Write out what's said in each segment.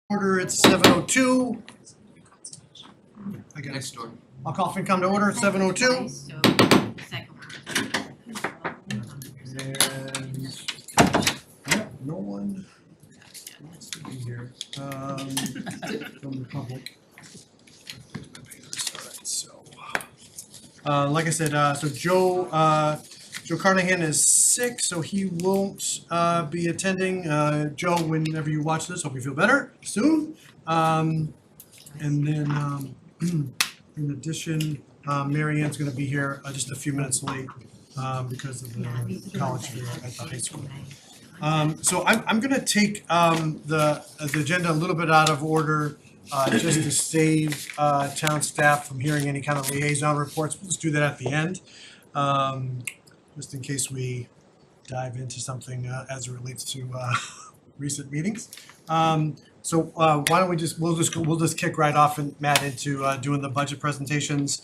Order at 7:02. I got Next door. I'll call FinCom to order at 7:02. And yeah, no one wants to be here from the public. Alright, so like I said, so Joe Carnahan is sick, so he won't be attending. Joe, whenever you watch this, hope you feel better soon. And then in addition, Mary Ann's going to be here just a few minutes late because of the college fair at the high school. So I'm going to take the agenda a little bit out of order just to save town staff from hearing any kind of liaison reports. We'll just do that at the end, just in case we dive into something as it relates to recent meetings. So why don't we'll just kick right off, and Matt, into doing the budget presentations.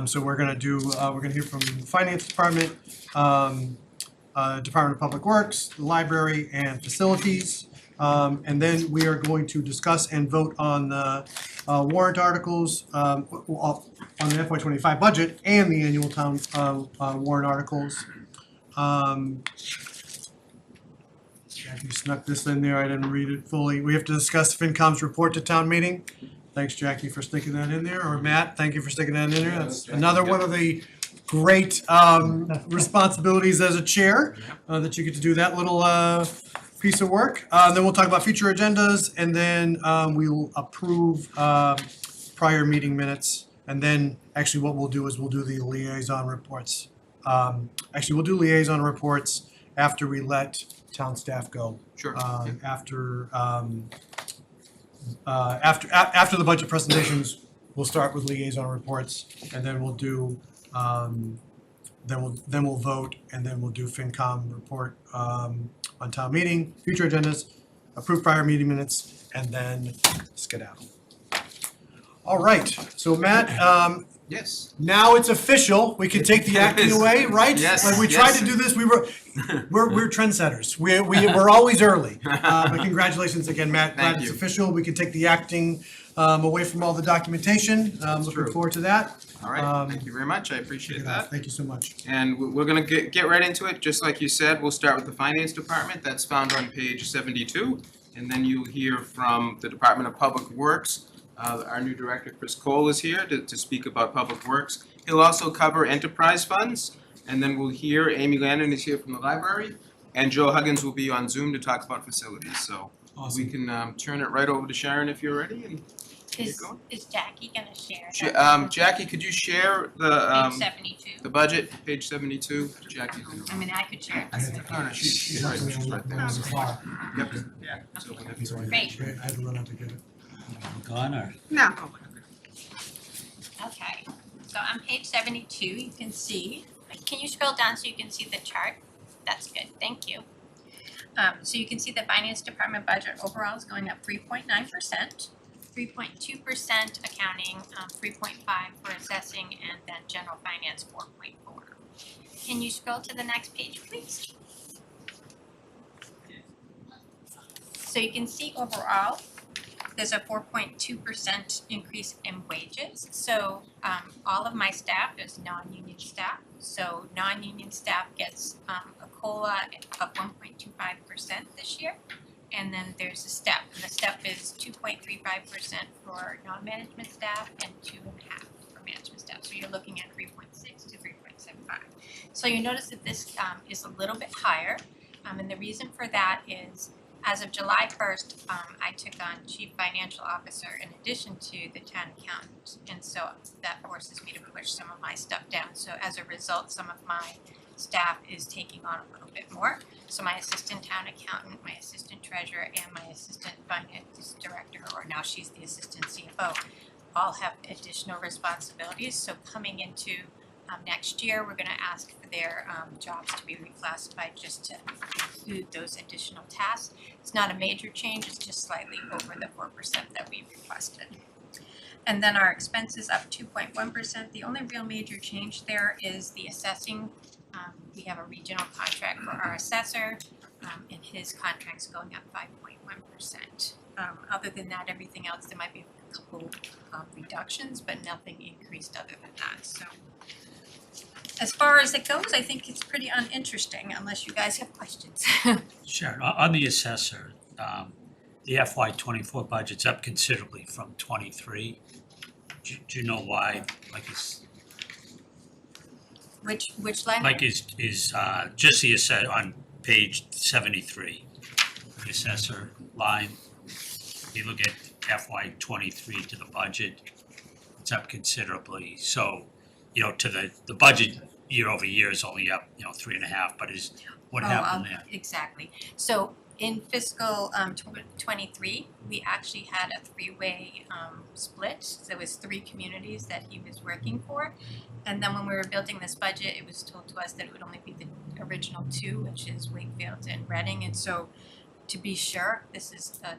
So we're gonna hear from the Finance Department, Department of Public Works, the Library, and Facilities. And then we are going to discuss and vote on the warrant articles, on the FY25 budget and the annual town warrant articles. Jackie snuck this in there, I didn't read it fully. We have to discuss FinCom's report to town meeting. Thanks, Jackie, for sticking that in there, or Matt, thank you for sticking that in there. That's another one of the great responsibilities as a chair, that you get to do that little piece of work. Then we'll talk about future agendas, and then we'll approve prior meeting minutes. And then actually what we'll do is we'll do the liaison reports. Actually, we'll do liaison reports after we let town staff go. Sure. After the budget presentations, we'll start with liaison reports, and then we'll do then we'll vote, and then we'll do FinCom report on town meeting, future agendas, approve prior meeting minutes, and then skedaddle. All right. So Matt. Yes. Now it's official. We can take the acting away, right? Yes. Like we tried to do this. We're trendsetters. We're always early. But congratulations again, Matt. Glad it's official. We can take the acting away from all the documentation. Looking forward to that. All right. Thank you very much. I appreciate that. Thank you so much. And we're going to get right into it. Just like you said, we'll start with the Finance Department. That's found on page 72. And then you'll hear from the Department of Public Works. Our new director, Chris Cole, is here to speak about Public Works. He'll also cover enterprise funds. And then we'll hear Amy Landon is here from the library. And Joe Huggins will be on Zoom to talk about facilities. So awesome. We can turn it right over to Sharon if you're ready. And is Jackie going to share? Jackie, could you share the page 72. The budget, page 72? Jackie. I mean, I could share it. No, she's right there. Yep. Yeah. So Great. I had to run out to get it. Gone or? No. Okay. So on page 72, you can see. Can you scroll down so you can see the chart? That's good. Thank you. So you can see the Finance Department budget overall is going up 3.9%, 3.2% accounting, 3.5% for assessing, and then general finance 4.4%. Can you scroll to the next page, please? So you can see overall, there's a 4.2% increase in wages. So all of my staff is non-union staff. So non-union staff gets a COLA of 1.25% this year. And then there's a step. And the step is 2.35% for non-management staff and 2.5% for management staff. So you're looking at 3.6 to 3.75. So you notice that this is a little bit higher. And the reason for that is as of July 1st, I took on Chief Financial Officer in addition to the town accountant. And so that forces me to push some of my stuff down. So as a result, some of my staff is taking on a little bit more. So my assistant town accountant, my assistant treasurer, and my assistant finance director, or now she's the assistant CFO, all have additional responsibilities. So coming into next year, we're going to ask for their jobs to be reclassified just to include those additional tasks. It's not a major change, it's just slightly over the 4% that we requested. And then our expenses up 2.1%. The only real major change there is the assessing. We have a regional contract for our assessor, and his contract's going up 5.1%. Other than that, everything else, there might be a couple reductions, but nothing increased other than that, so. As far as it goes, I think it's pretty uninteresting unless you guys have questions. Sharon, on the assessor, the FY24 budget's up considerably from 23. Do you know why? Like Which line? like is just the assessor on page 73, the assessor line. If you look at FY23 to the budget, it's up considerably. So, to the budget year over year is only up, 3.5, but what happened there? Exactly. So in fiscal 23, we actually had a three-way split. There was 3 communities that he was working for. And then when we were building this budget, it was told to us that it would only be the original 2, which is Wakefield and Reading. And so to be sure, this is a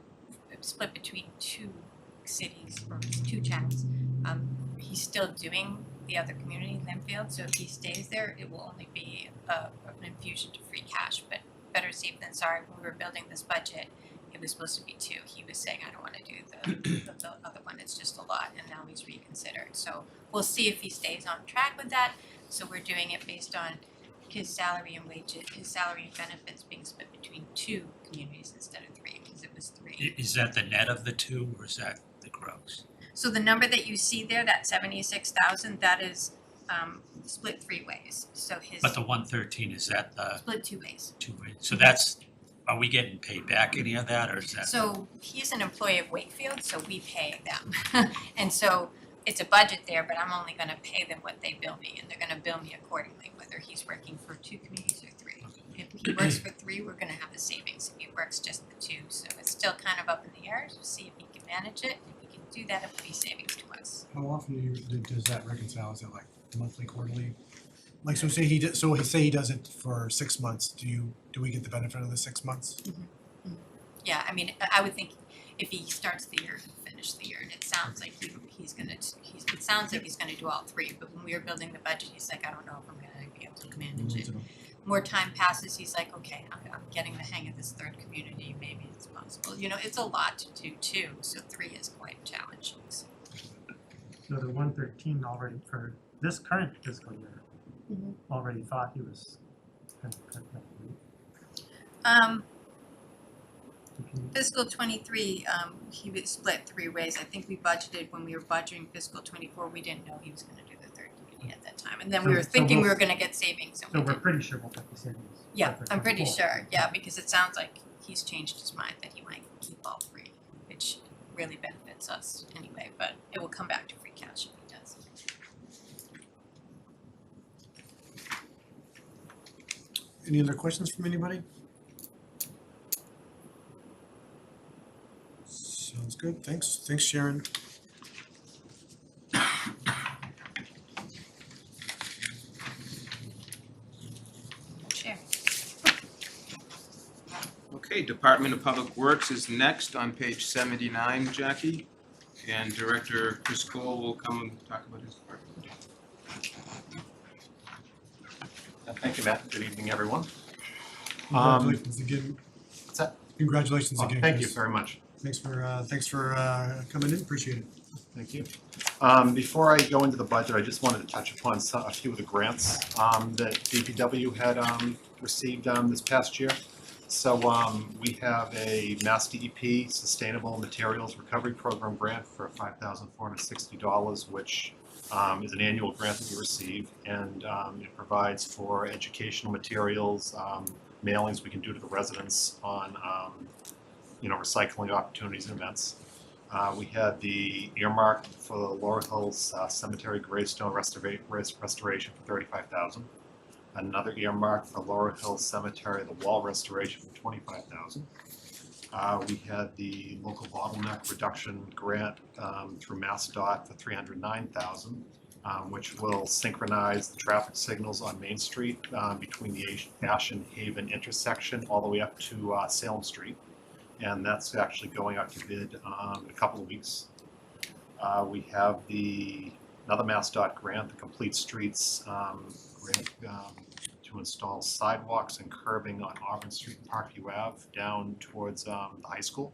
split between 2 cities or 2 towns. He's still doing the other community, Linfield, so if he stays there, it will only be an infusion to free cash, but better safe than sorry. When we were building this budget, it was supposed to be 2. He was saying, I don't want to do the other one, it's just a lot, and now he's reconsidered. So we'll see if he stays on track with that. So we're doing it based on his salary and wages, his salary and benefits being split between 2 communities instead of 3, because it was 3. Is that the net of the 2 or is that the gross? So the number that you see there, that 76,000, that is split 3 ways. So his But the 113, is that the split 2 ways. 2 ways? So that's, are we getting paid back any of that or is that? So he's an employee of Wakefield, so we pay them. And so it's a budget there, but I'm only gonna pay them what they bill me, and they're gonna bill me accordingly, whether he's working for 2 communities or 3. If he works for 3, we're gonna have the savings. If he works just the 2, so it's still kind of up in the air. So see if he can manage it. If he can do that, it will be savings to us. How often does that reconcile? Is it like monthly, quarterly? Like, so say he does it for 6 months, do we get the benefit of the 6 months? Yeah, I mean, I would think if he starts the year, he'll finish the year, and it sounds like he's gonna do all 3, but when we were building the budget, he's like, I don't know if I'm gonna be able to manage it. More time passes, he's like, okay, I'm getting the hang of this 3rd community, maybe it's possible. It's a lot to do too, so 3 is quite challenging. So. So the 113 already for this current fiscal year already thought he was going to cut that rate. Fiscal 23, he was split 3 ways. I think we budgeted when we were budgeting fiscal 24, we didn't know he was gonna do the 3rd community at that time. And then we were thinking we were gonna get savings, and So we we're didn't. pretty sure we'll get the savings. Yeah, for I'm pretty 24. sure, yeah, because it sounds like he's changed his mind that he might keep all 3, which really benefits us anyway, but it will come back to free cash if he does. Any other questions from anybody? Sounds good, thanks Sharon. Sure. Okay, Department of Public Works is next on page 79, Jackie. And Director Chris Cole will come and talk about his department. Thank you, Matt. Good evening, everyone. Congratulations again. What's that? Congratulations again, Thank you Chris. very much. Thanks for coming in, appreciate it. Thank you. Before I go into the budget, I just wanted to touch upon a few of the grants that DPW had received this past year. So we have a Mass DEP Sustainable Materials Recovery Program grant for $5,460, which is an annual grant that we receive, and it provides for educational materials, mailings we can do to the residents on recycling opportunities and events. We had the earmark for the Laurel Hills Cemetery gravestone restoration for $35,000. Another earmark for Laurel Hills Cemetery, the wall restoration for $25,000. We had the local bottleneck reduction grant through MassDOT for $309,000, which will synchronize the traffic signals on Main Street between the Ashen Haven intersection all the way up to Salem Street. And that's actually going out to bid in a couple of weeks. We have another MassDOT grant, the Complete Streets grant to install sidewalks and curbing on Auburn Street and Parkview Ave down towards the high school.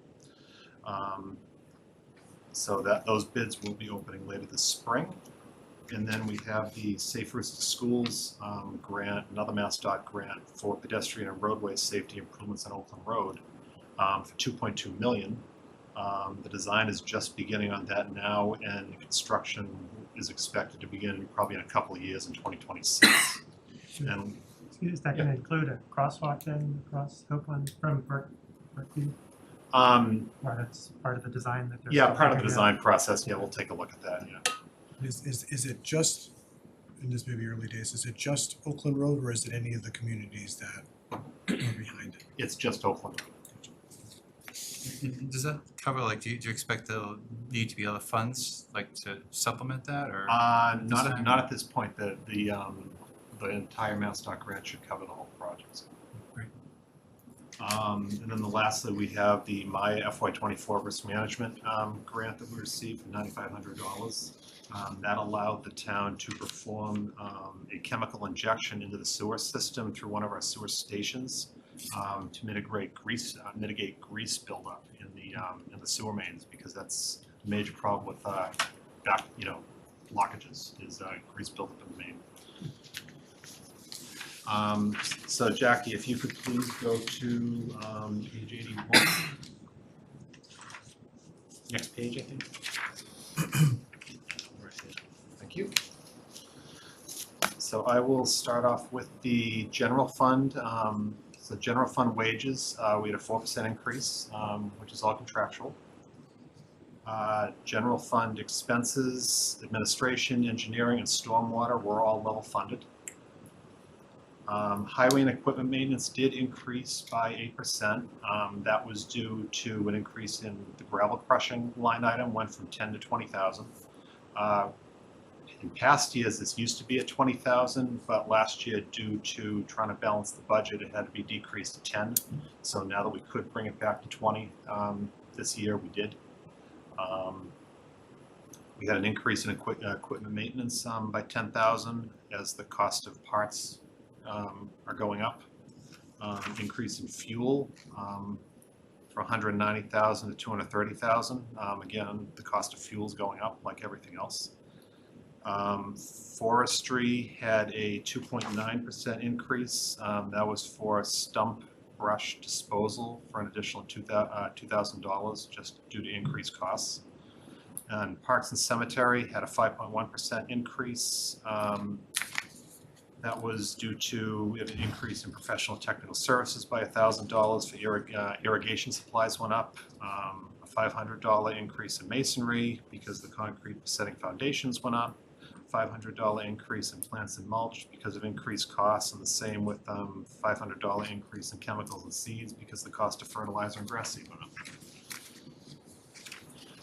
So that those bids will be opening later this spring. And then we have the Safe Routes to Schools grant, another MassDOT grant for pedestrian and roadway safety improvements on Oakland Road for $2.2 million. The design is just beginning on that now, and construction is expected to begin probably in a couple of years in 2026. And Is that gonna include a crosswalk then across Oakland from Berkeley? Or that's part of the design that they're. yeah, part of the figuring out? design process, yeah, we'll take a look at that, yeah. Is it just, and this may be early days, is it just Oakland Road, or is it any of the communities that are behind it? It's just Oakland. Does that cover, like, do you expect there'll need to be other funds, like, to supplement that, or? Not at this point. The entire MassDOT grant should cover the whole project. Great. And then lastly, we have the Maya FY24 risk management grant that we received for $9,500. That allowed the town to perform a chemical injection into the sewer system through one of our sewer stations to mitigate grease buildup in the sewer mains, because that's a major problem with blockages is grease buildup in the main. So Jackie, if you could please go to page 81. Next page, I think. Thank you. So I will start off with the general fund. So general fund wages, we had a 4% increase, which is all contractual. General fund expenses, administration, engineering, and stormwater were all level funded. Highway and equipment maintenance did increase by 8%. That was due to an increase in the gravel crushing line item, went from 10 to 20,000. In past years, this used to be at 20,000, but last year, due to trying to balance the budget, it had to be decreased to 10. So now that we could bring it back to 20 this year, we did. We had an increase in equipment maintenance by 10,000 as the cost of parts are going up. Increase in fuel from 190,000 to 230,000. Again, the cost of fuel is going up like everything else. Forestry had a 2.9% increase. That was for stump brush disposal for an additional $2,000 just due to increased costs. And Parks and Cemetery had a 5.1% increase. That was due to an increase in professional technical services by $1,000 for irrigation supplies went up. A $500 increase in masonry because the concrete setting foundations went up. $500 increase in plants and mulch because of increased costs, and the same with $500 increase in chemicals and seeds because the cost of fertilizer and grass seed went up.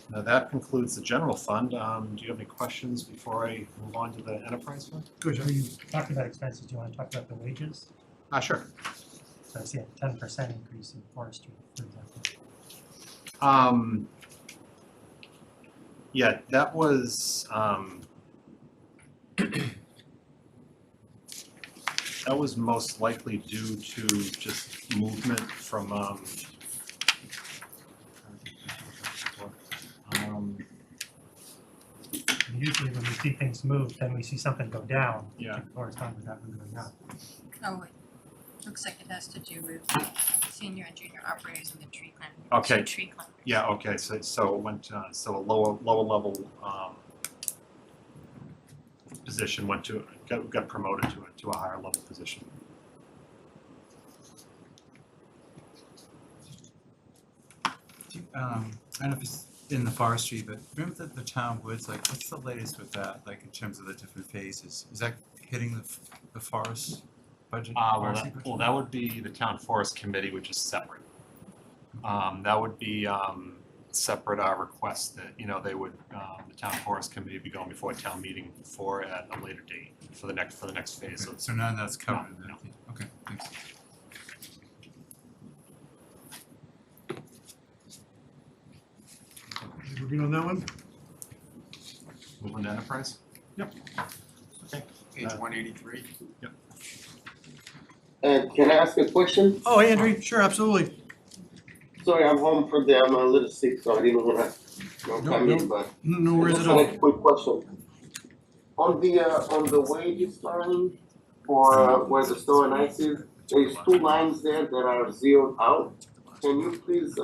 Now that concludes the general fund. Do you have any questions before I move on to the enterprise fund? Good, So you talked about expenses, do you wanna talk about the wages? Sure. So I see a 10% increase in forestry, for example. Yeah, that was that was most likely due to just movement from Usually when we see things move, then we see something go down. Yeah. To correspond with that one going up. Oh, wait. Looks like it has to do with senior and junior operators in the tree climbing. Okay. So tree climbers. yeah, okay, so it went so a lower level position went to got promoted to a higher level position. I don't know if it's in the forestry, but remember the town woods, like, what's the latest with that, like, in terms of the different phases? Is that hitting the forest budget? Forestry budget? Well, that would be the town forest committee, which is separate. That would be separate request that, they would, the town forest committee would be going before a town meeting for at a later date for the next phase. Okay, so none of that's covered in No. that? Okay, thanks. we're good on that one? Moving to enterprise? Yep. Okay. Page 183. Can I ask a question? Oh, Andrew, sure, absolutely. sorry, I'm home for the, I'm a little sick, so I didn't wanna, come in, but. No worries Just at all. a quick question. On the wages line for where the snow and ice is, there's two lines there that are zeroed out. Can you please,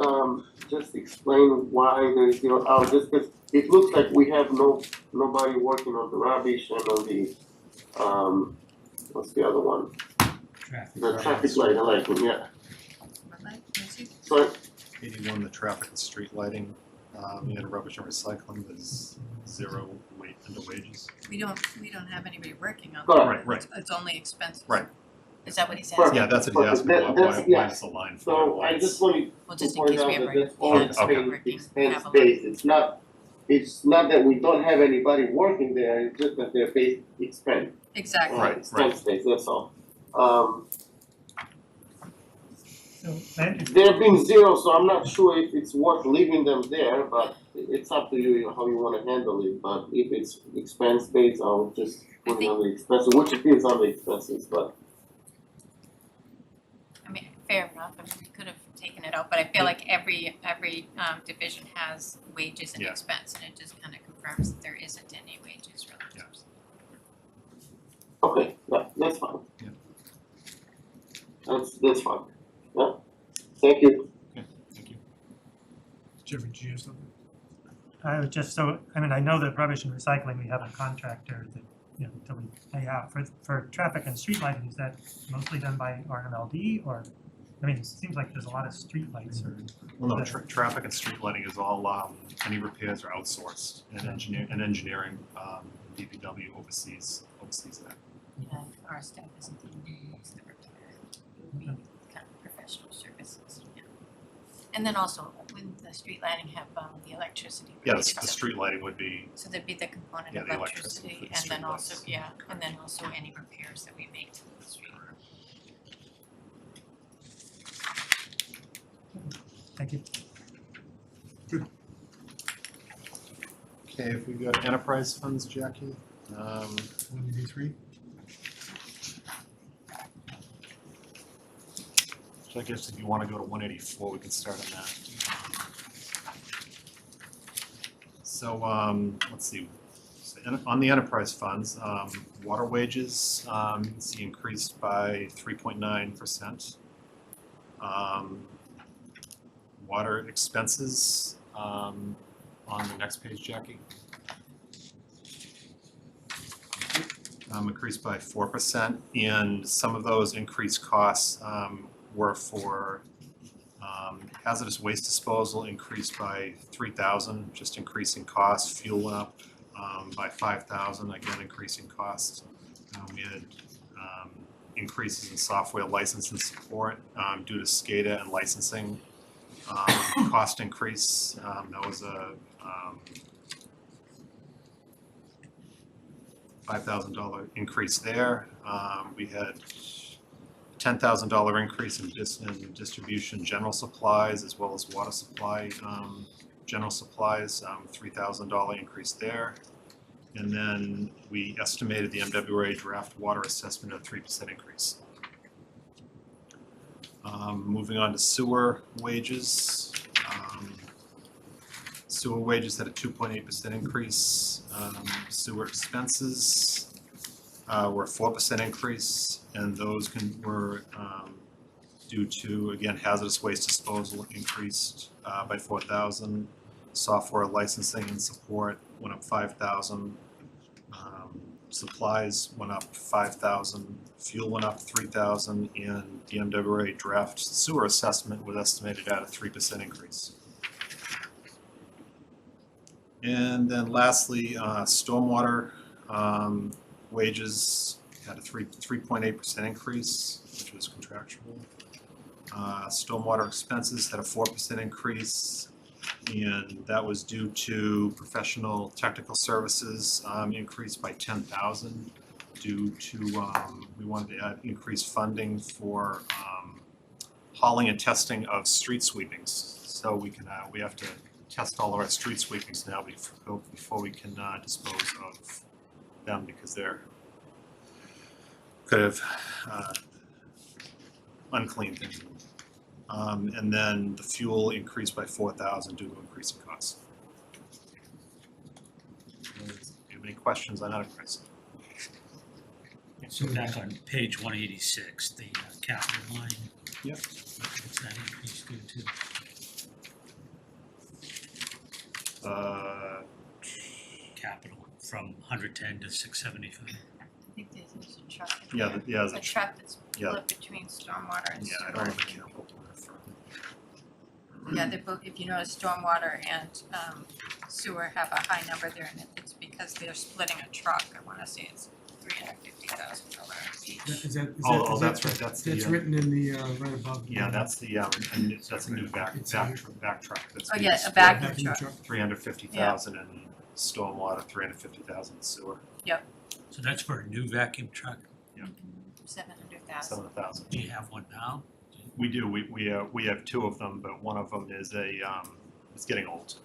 just explain why they're zeroed out? Just because it looks like we have nobody working on the rubbish and on the, what's the other one? The traffic light, yeah. So 81, the traffic and street lighting, and rubbish and recycling is zero under wages. We don't have anybody working on Correct. that. Right. It's only expenses. Right. Is that what he's Perfect. asking? Yeah, that's what he's asking, why is the line for So I just wanted Well, to just in point case out we ever that that's all have Okay. expense have a based. It's not that we don't have anybody working there, it's just that they're based expense. Exactly. Right. Expense based, that's all. So, and They're being zero, so I'm not sure if it's worth leaving them there, but it's up to you how you wanna handle it, but if it's expense based, I'll just put it on the expenses, which it is on the expenses, but. I mean, fair enough, I mean, we could have taken it out, but I feel like every division has wages and Yeah. expense, and it just kind of confirms that there isn't any wages relative. Okay, that's fine. Yeah. That's fine, yeah, thank you. Thank you. Jeffrey, do you have something? I was just so, I mean, I know that rubbish and recycling, we have a contractor that, you know, that we pay out. For traffic and street lighting, is that mostly done by RMLD or, I mean, it seems like there's a lot of street lights or. Well, no, traffic and street lighting is all, any repairs are outsourced, and engineering, DPW oversees that. Yeah, our staff isn't even most of the retired, we kind of professional services, yeah. And then also with the street lighting have the electricity Yeah, related the stuff. street lighting would be, So there'd be the component Yeah, of the electricity for electricity the and then streetlights. also, yeah, and then also any repairs that we make to the street. Thank you. okay, if we go to enterprise funds, Jackie, 183? so I guess if you wanna go to 184, we can start on that. So, let's see, so on the enterprise funds, water wages, you can see increased by 3.9%. Water expenses, on the next page, Jackie. Increased by 4%, and some of those increased costs, were for, hazardous waste disposal increased by 3,000, just increasing costs. Fuel went up, by 5,000, again, increasing costs. We had, increases in software license and support, due to SCADA and licensing. Cost increase, that was a, $5,000 increase there. We had $10,000 increase in distribution general supplies as well as water supply, general supplies, $3,000 increase there. And then we estimated the MWA draft water assessment at a 3% increase. Moving on to sewer wages. Sewer wages had a 2.8% increase. Sewer expenses were a 4% increase, and those were due to, again, hazardous waste disposal increased by 4,000. Software licensing and support went up 5,000. Supplies went up 5,000. Fuel went up 3,000, and the MWA draft sewer assessment was estimated at a 3% increase. And then lastly, stormwater wages had a 3.8% increase, which was contractual. Stormwater expenses had a 4% increase, and that was due to professional technical services increased by 10,000 due to we wanted to add increased funding for hauling and testing of street sweepings. So we can we have to test all of our street sweepings now before we can dispose of them, because they're could have unclean things. And then the fuel increased by 4,000 due to increasing costs. Do you have any questions on enterprise? So back on page 186, the capital line. Yep. What's that increase due to? Capital from 110 to 675. I think there's a truck. in Yeah, there. there's A truck that's yeah. split between stormwater and Yeah, I sewer. don't have a capital plan for Yeah, they're both, if you notice, stormwater and sewer have a high number there, and it's because they're splitting a truck. I wanna say it's $350,000 each. Oh, that's right, that's the, That's written in the, right above. yeah, that's the, that's a new back truck that's Oh, being yeah, a split. vacuum Vacuum truck. truck. 350,000 in stormwater, 350,000 in sewer, So that's for a new vacuum truck. 700,000. 7,000. Do you have one now? We do, we have two of them, but one of them is it's getting old.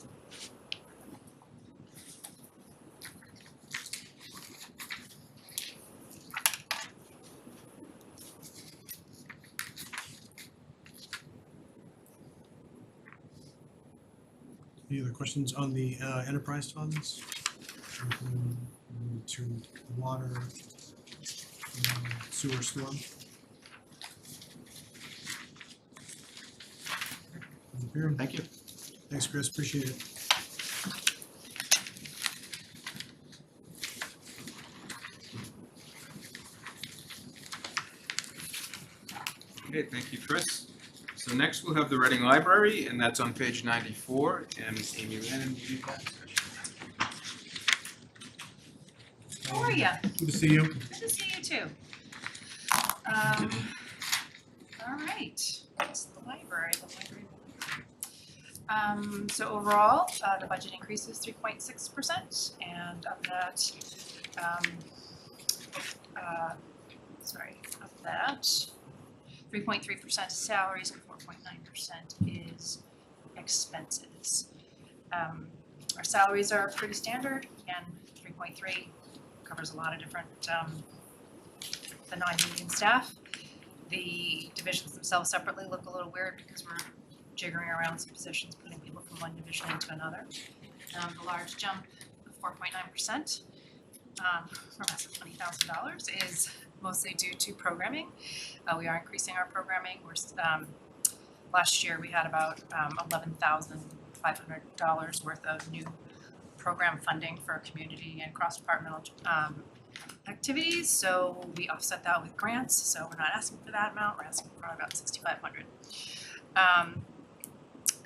Any other questions on the enterprise funds? To water, sewer storm? Here. Thank you. Thanks, Chris, appreciate it. Okay, thank you, Chris. So next we'll have the Reading Library, and that's on page 94, and Amy Lannon will be back. How are ya? Good to see you. Good to see you too. All right, that's the library. So overall, the budget increase is 3.6%, and of that, of that, 3.3% is salaries and 4.9% is expenses. Our salaries are pretty standard, again, 3.3 covers a lot of different, the non-union staff. The divisions themselves separately look a little weird because we're jiggering around some positions, putting people from one division into another. The large jump of 4.9%, from us of $20,000 is mostly due to programming. We are increasing our programming. Last year we had about $11,500 worth of new program funding for community and cross-departmental activities, so we offset that with grants, so we're not asking for that amount, we're asking for about $6,500.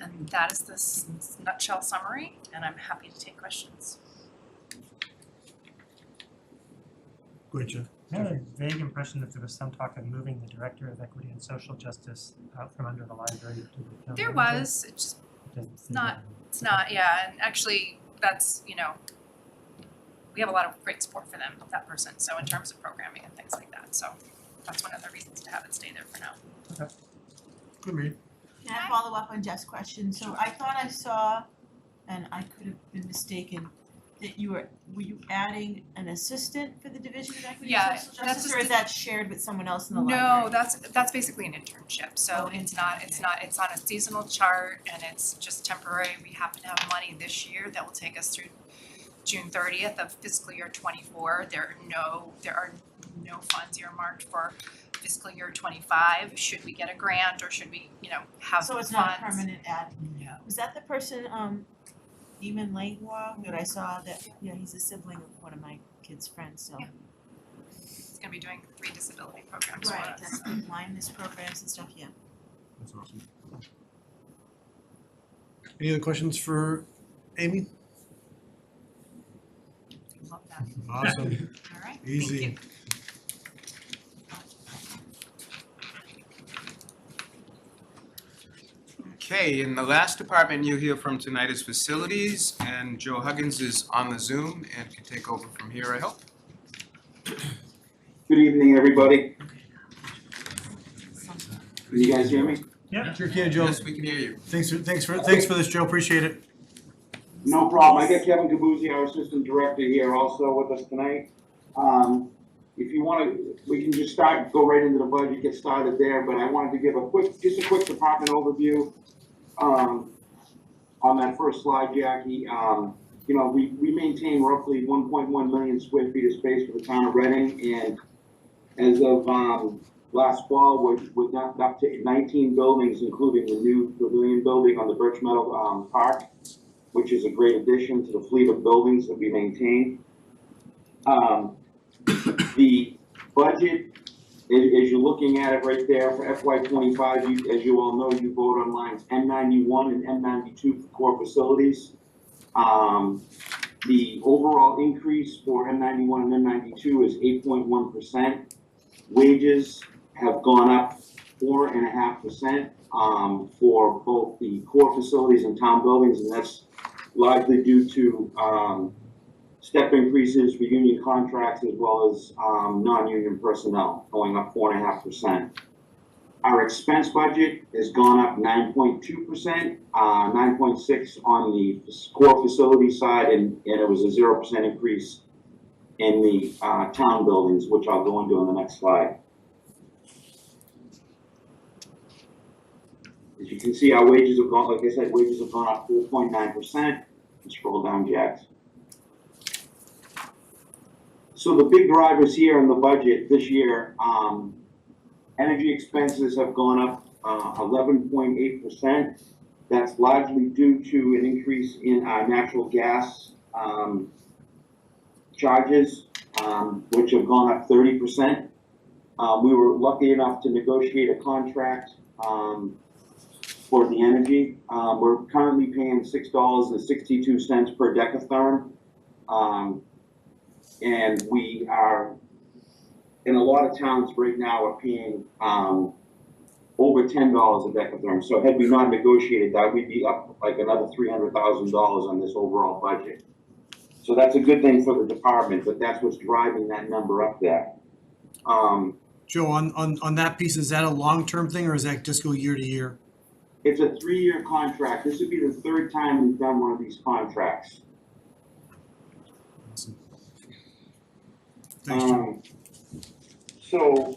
And that is this nutshell summary, and I'm happy to take questions. Go ahead, Jeff. I had a vague impression that there was some talk of moving the Director of Equity and Social Justice out from under the library to the town There manager. was, it just, It doesn't seem not- to- it's not, yeah, and actually, that's, we have a lot of great support for them, that person, so in terms of programming and things like that, so that's one of the reasons to have it stay there for now. Good read. Can I follow up on Jeff's question? So I thought I saw, and I could have been mistaken, that were you adding an assistant for the Division of Equity Yeah, and Social that's Justice, just or is the- that shared with someone else in the library? No, that's basically an internship, so Oh, it's on a seasonal chart and it's just temporary. We happen to have money this year that will take us through June 30th of fiscal year 24. There are no funds earmarked for fiscal year 25. Should we get a grant or should we, have So funds? it's not a permanent add? No. Was that the person, Eamon Langlois, that I saw that, he's a sibling of one of my kid's friends, so. Yeah. It's gonna be doing 3 disability programs for Right, us. that's the blindness programs and stuff, yeah. That's awesome. Any other questions for Amy? Love that. Awesome, All right, thank easy. you. Okay, and the last department you'll hear from tonight is facilities, and Joe Huggins is on the Zoom and can take over from here, I hope. Good evening, everybody. Can you guys hear me? Sure can, Joe. Yes, we can hear you. Thanks for this, Joe, appreciate it. No problem. I got Kevin Cabuzzi, our assistant director, here also with us tonight. if you wanna, we can just go right into the budget, get started there, but I wanted to give just a quick department overview. On that first slide, Jackie, you know, we maintain roughly 1.1 million square feet of space for the town of Reading, and as of, last fall, we're not up to 19 buildings, including the new pavilion building on the Birch Meadow, Park, which is a great addition to the fleet of buildings that we maintain. The budget, as you're looking at it right there for FY25, as you all know, you vote on lines M91 and M92 for core facilities. The overall increase for M91 and M92 is 8.1%. Wages have gone up 4.5% for both the core facilities and town buildings, and that's largely due to step increases for union contracts as well as non-union personnel going up 4.5%. Our expense budget has gone up 9.2%, 9.6% on the core facility side, and it was a 0% increase in the town buildings, which I'll go into on the next slide. As you can see, our wages have gone, like I said, wages have gone up 4.9%. Scroll down, Jack. So the big drivers here in the budget this year, energy expenses have gone up 11.8%. That's largely due to an increase in our natural gas charges, which have gone up 30%. We were lucky enough to negotiate a contract for the energy. We're currently paying $6.62 per decatherm. And we are, in a lot of towns right now, are paying over $10 a decatherm. So had we not negotiated that, we'd be up like another $300,000 on this overall budget. So that's a good thing for the department, but that's what's driving that number up there. Joe, on that piece, is that a long-term thing or is that just go year to year? It's a 3-year contract. This would be the 3rd time we've done one of these contracts. Thanks, Joe. So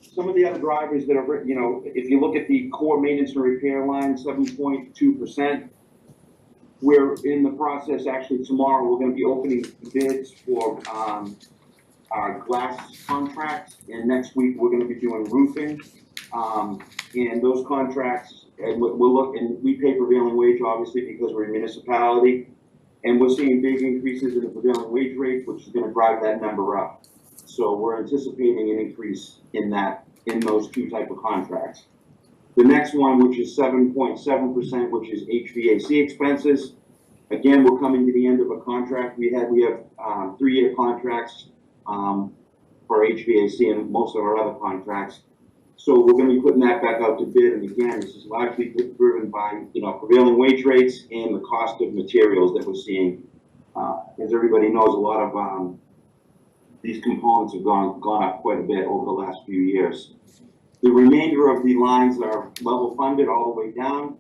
some of the other drivers that are, you know, if you look at the core maintenance and repair line, 7.2%. We're in the process, actually tomorrow, we're gonna be opening bids for our glass contract, and next week we're gonna be doing roofing. And those contracts, and we pay prevailing wage obviously because we're a municipality, and we're seeing big increases in the prevailing wage rate, which is gonna drive that number up. So we're anticipating an increase in those 2 type of contracts. The next one, which is 7.7%, which is HVAC expenses. Again, we're coming to the end of a contract. We have 3-year contracts for HVAC and most of our other contracts. So we're going to be putting that back out to bid. And again, this is largely driven by, you know, prevailing wage rates and the cost of materials that we're seeing. As everybody knows, a lot of these components have gone up quite a bit over the last few years. The remainder of the lines are level funded all the way down.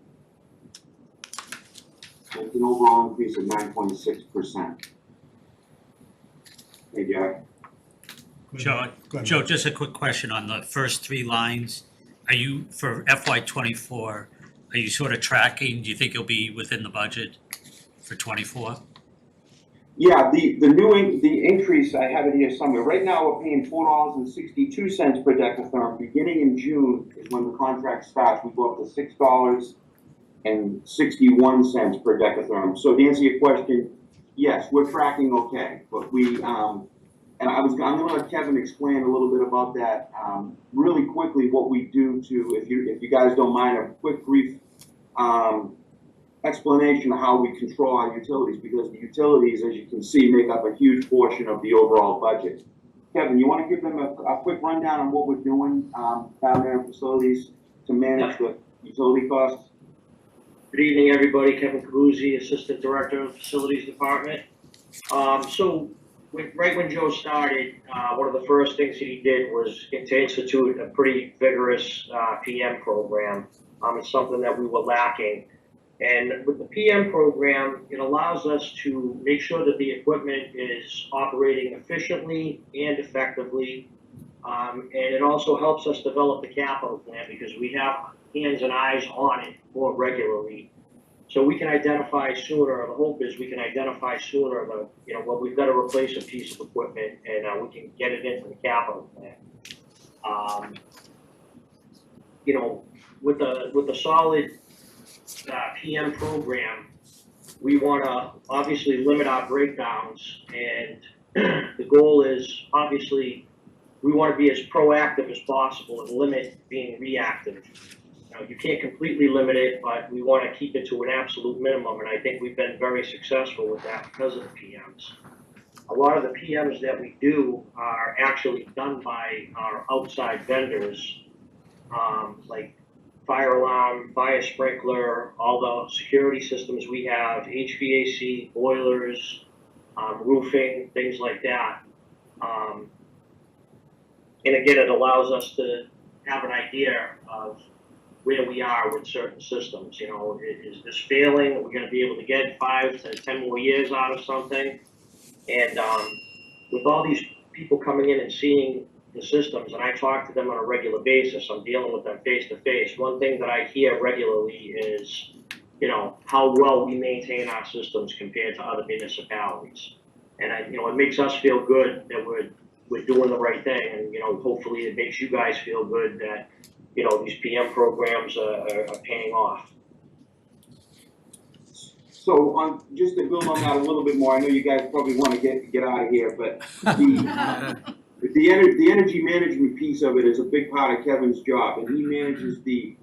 It's an overall increase of 9.6%. Hey, Jack. Joe, Go ahead. Joe, just a quick question on the first 3 lines. Are you, for FY24, are you sort of tracking, do you think you'll be within the budget for 24? Yeah, the increase, I have it here somewhere. Right now, we're paying $4.62 per decatherm. Beginning in June is when the contract starts. We go up to $6.61 per decatherm. So to answer your question, yes, we're tracking okay. But and I'm gonna let Kevin explain a little bit about that. Really quickly, what we do if you guys don't mind, a quick brief explanation of how we control our utilities, because the utilities, as you can see, make up a huge portion of the overall budget. Kevin, you want to give them a quick rundown on what we're doing down there in facilities to manage the utility costs? Good evening, everybody. Kevin Cabuzzi, Assistant Director of Facilities Department. Right when Joe started, one of the first things that he did was to institute a pretty vigorous PM program. It's something that we were lacking. And with the PM program, it allows us to make sure that the equipment is operating efficiently and effectively. And it also helps us develop the capital plan because we have hands and eyes on it more regularly. So we can identify sooner, the hope is we can identify sooner when we've got to replace a piece of equipment and we can get it into the capital plan. With the solid PM program, we want to obviously limit our breakdowns, and the goal is obviously we want to be as proactive as possible and limit being reactive. You can't completely limit it, but we want to keep it to an absolute minimum, and I think we've been very successful with that because of the PMs. A lot of the PMs that we do are actually done by our outside vendors, like fire alarm, fire sprinkler, all the security systems we have, HVAC, boilers, roofing, things like that. And again, it allows us to have an idea of where we are with certain systems. Is this failing? Are we going to be able to get 5 to 10 more years out of something? And with all these people coming in and seeing the systems, and I talk to them on a regular basis, I'm dealing with them face to face. One thing that I hear regularly is, how well we maintain our systems compared to other municipalities. And it makes us feel good that we're doing the right thing, and hopefully it makes you guys feel good that these PM programs are paying off. So just to build on that a little bit more, I know you guys probably want to get out of here, but the energy management piece of it is a big part of Kevin's job, and he manages the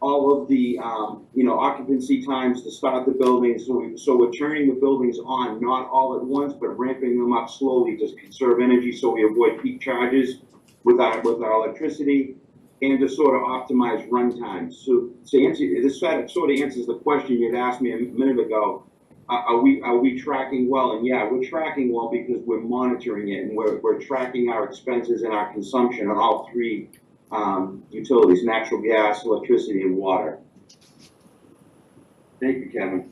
all of the occupancy times to start the buildings. So we're turning the buildings on not all at once, but ramping them up slowly to conserve energy, so we avoid peak charges with our electricity, and to sort of optimize run times. So to answer this, sort of answers the question you'd asked me a minute ago. Are we tracking well? And yeah, we're tracking well because we're monitoring it, and we're tracking our expenses and our consumption on all three utilities: natural gas, electricity, and water. Thank you, Kevin.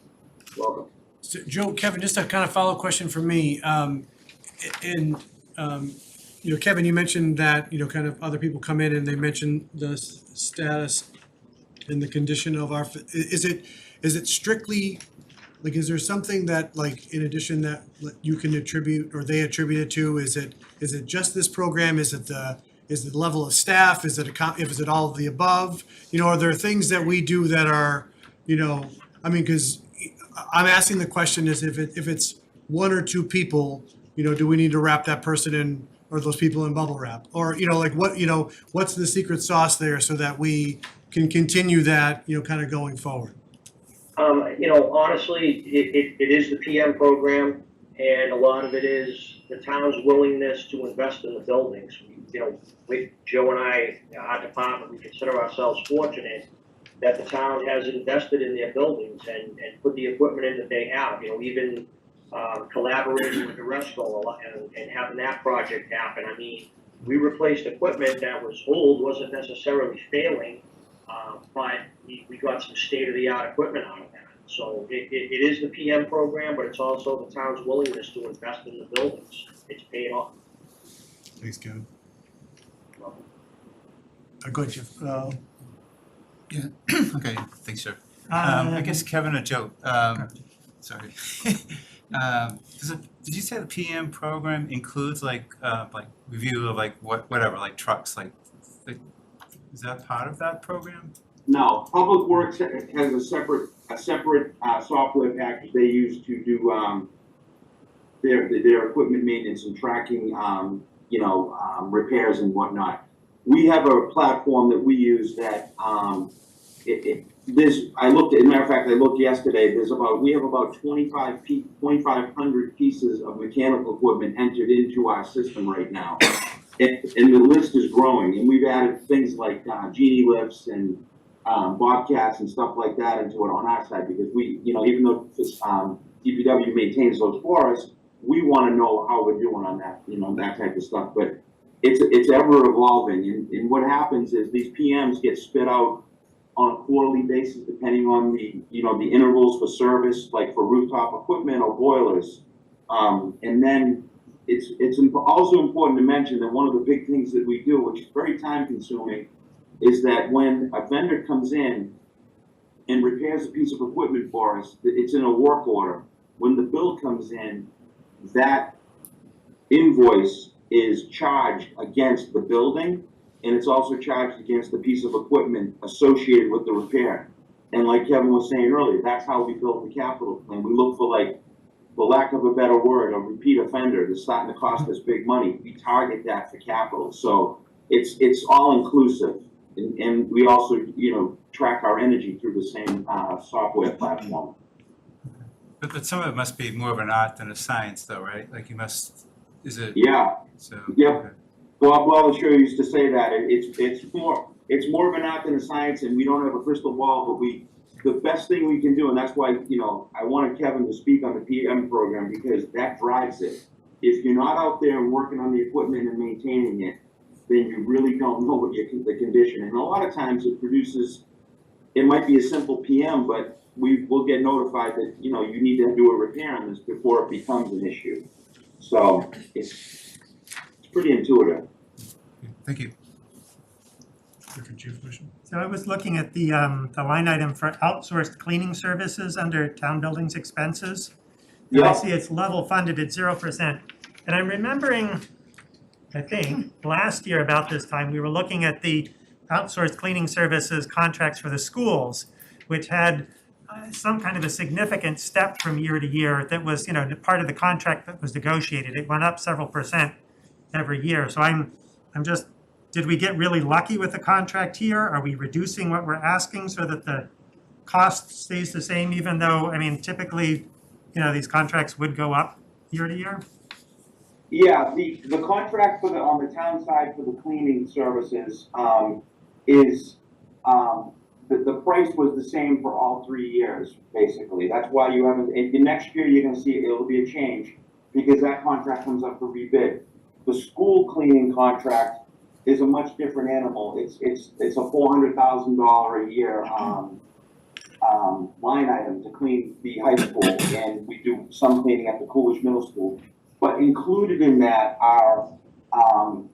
Welcome. So, Joe, Kevin, just a kind of follow-up question for me. Kevin, you mentioned that, kind of other people come in and they mention the status and the condition of our, is it strictly, like, is there something that, like, in addition that you can attribute or they attribute it to? Is it just this program? Is it the level of staff? Is it all of the above? Are there things that we do that are, because I'm asking the question is if it's one or two people, do we need to wrap that person in, or those people in bubble wrap? Or, what's the secret sauce there so that we can continue that, kind of going forward? Honestly, it is the PM program, and a lot of it is the town's willingness to invest in the buildings. With Joe and I, our department, we consider ourselves fortunate that the town has invested in their buildings and put the equipment in that they have. Even collaborating with the Resco and having that project happen. I mean, we replaced equipment that was old, wasn't necessarily failing, but we got some state-of-the-art equipment out of that. So it is the PM program, but it's also the town's willingness to invest in the buildings. It's paid off. Thanks, Kevin. Go ahead, Jeff. Yeah. Okay. Thanks, sir. I guess Kevin or Joe. Sorry. Did you say the PM program includes like review of whatever trucks is that part of that program? No, Public Works has a separate software package they use to do their equipment maintenance and tracking repairs and whatnot. We have a platform that we use that I looked yesterday. We have about 2,500 pieces of mechanical equipment entered into our system right now, and the list is growing. And we've added things like genie lifts and bobcats and stuff like that into it on our side, because we, even though DPW maintains those for us, we want to know how we're doing on that, that type of stuff. But it's ever evolving, and what happens is these PMs get spit out on a quarterly basis, depending on the, the intervals for service, like for rooftop equipment or boilers. And then it's also important to mention that one of the big things that we do, which is very time consuming, is that when a vendor comes in and repairs a piece of equipment for us, it's in a work order. When the bill comes in, that invoice is charged against the building, and it's also charged against the piece of equipment associated with the repair. And like Kevin was saying earlier, that's how we build the capital plan. We look for, like, for lack of a better word, a repeat offender that's starting to cost us big money. We target that for capital. So it's all inclusive. And we also, track our energy through the same software platform. But some of it must be more of an art than a science though, right? Like is it? Yeah. So. Yep. Okay. Bob Wallace used to say that it's more of an art than a science, and we don't have a crystal ball, but the best thing we can do, and that's why I wanted Kevin to speak on the PM program, because that drives it. If you're not out there and working on the equipment and maintaining it, then you really don't know what the condition. And a lot of times it might be a simple PM, but we'll get notified that you need to do a repair on this before it becomes an issue. So it's pretty intuitive. Thank you. So I was looking at the line item for outsourced cleaning services under town buildings expenses. And I see it's level funded at 0%. And I'm remembering, I think, last year about this time, we were looking at the outsourced cleaning services contracts for the schools, which had some kind of a significant step from year to year that was, part of the contract that was negotiated. It went up several percent every year. So I'm just, did we get really lucky with the contract here? Are we reducing what we're asking so that the cost stays the same, even though, typically, these contracts would go up year to year? Yeah, the contract on the town side for the cleaning services is the price was the same for all 3 years, basically. That's why you haven't, the next year you're gonna see it'll be a change, because that contract comes up for rebid. The school cleaning contract is a much different animal. It's a $400,000 a year line item to clean the high school, and we do some cleaning at the Coolidge Middle School. But included in that are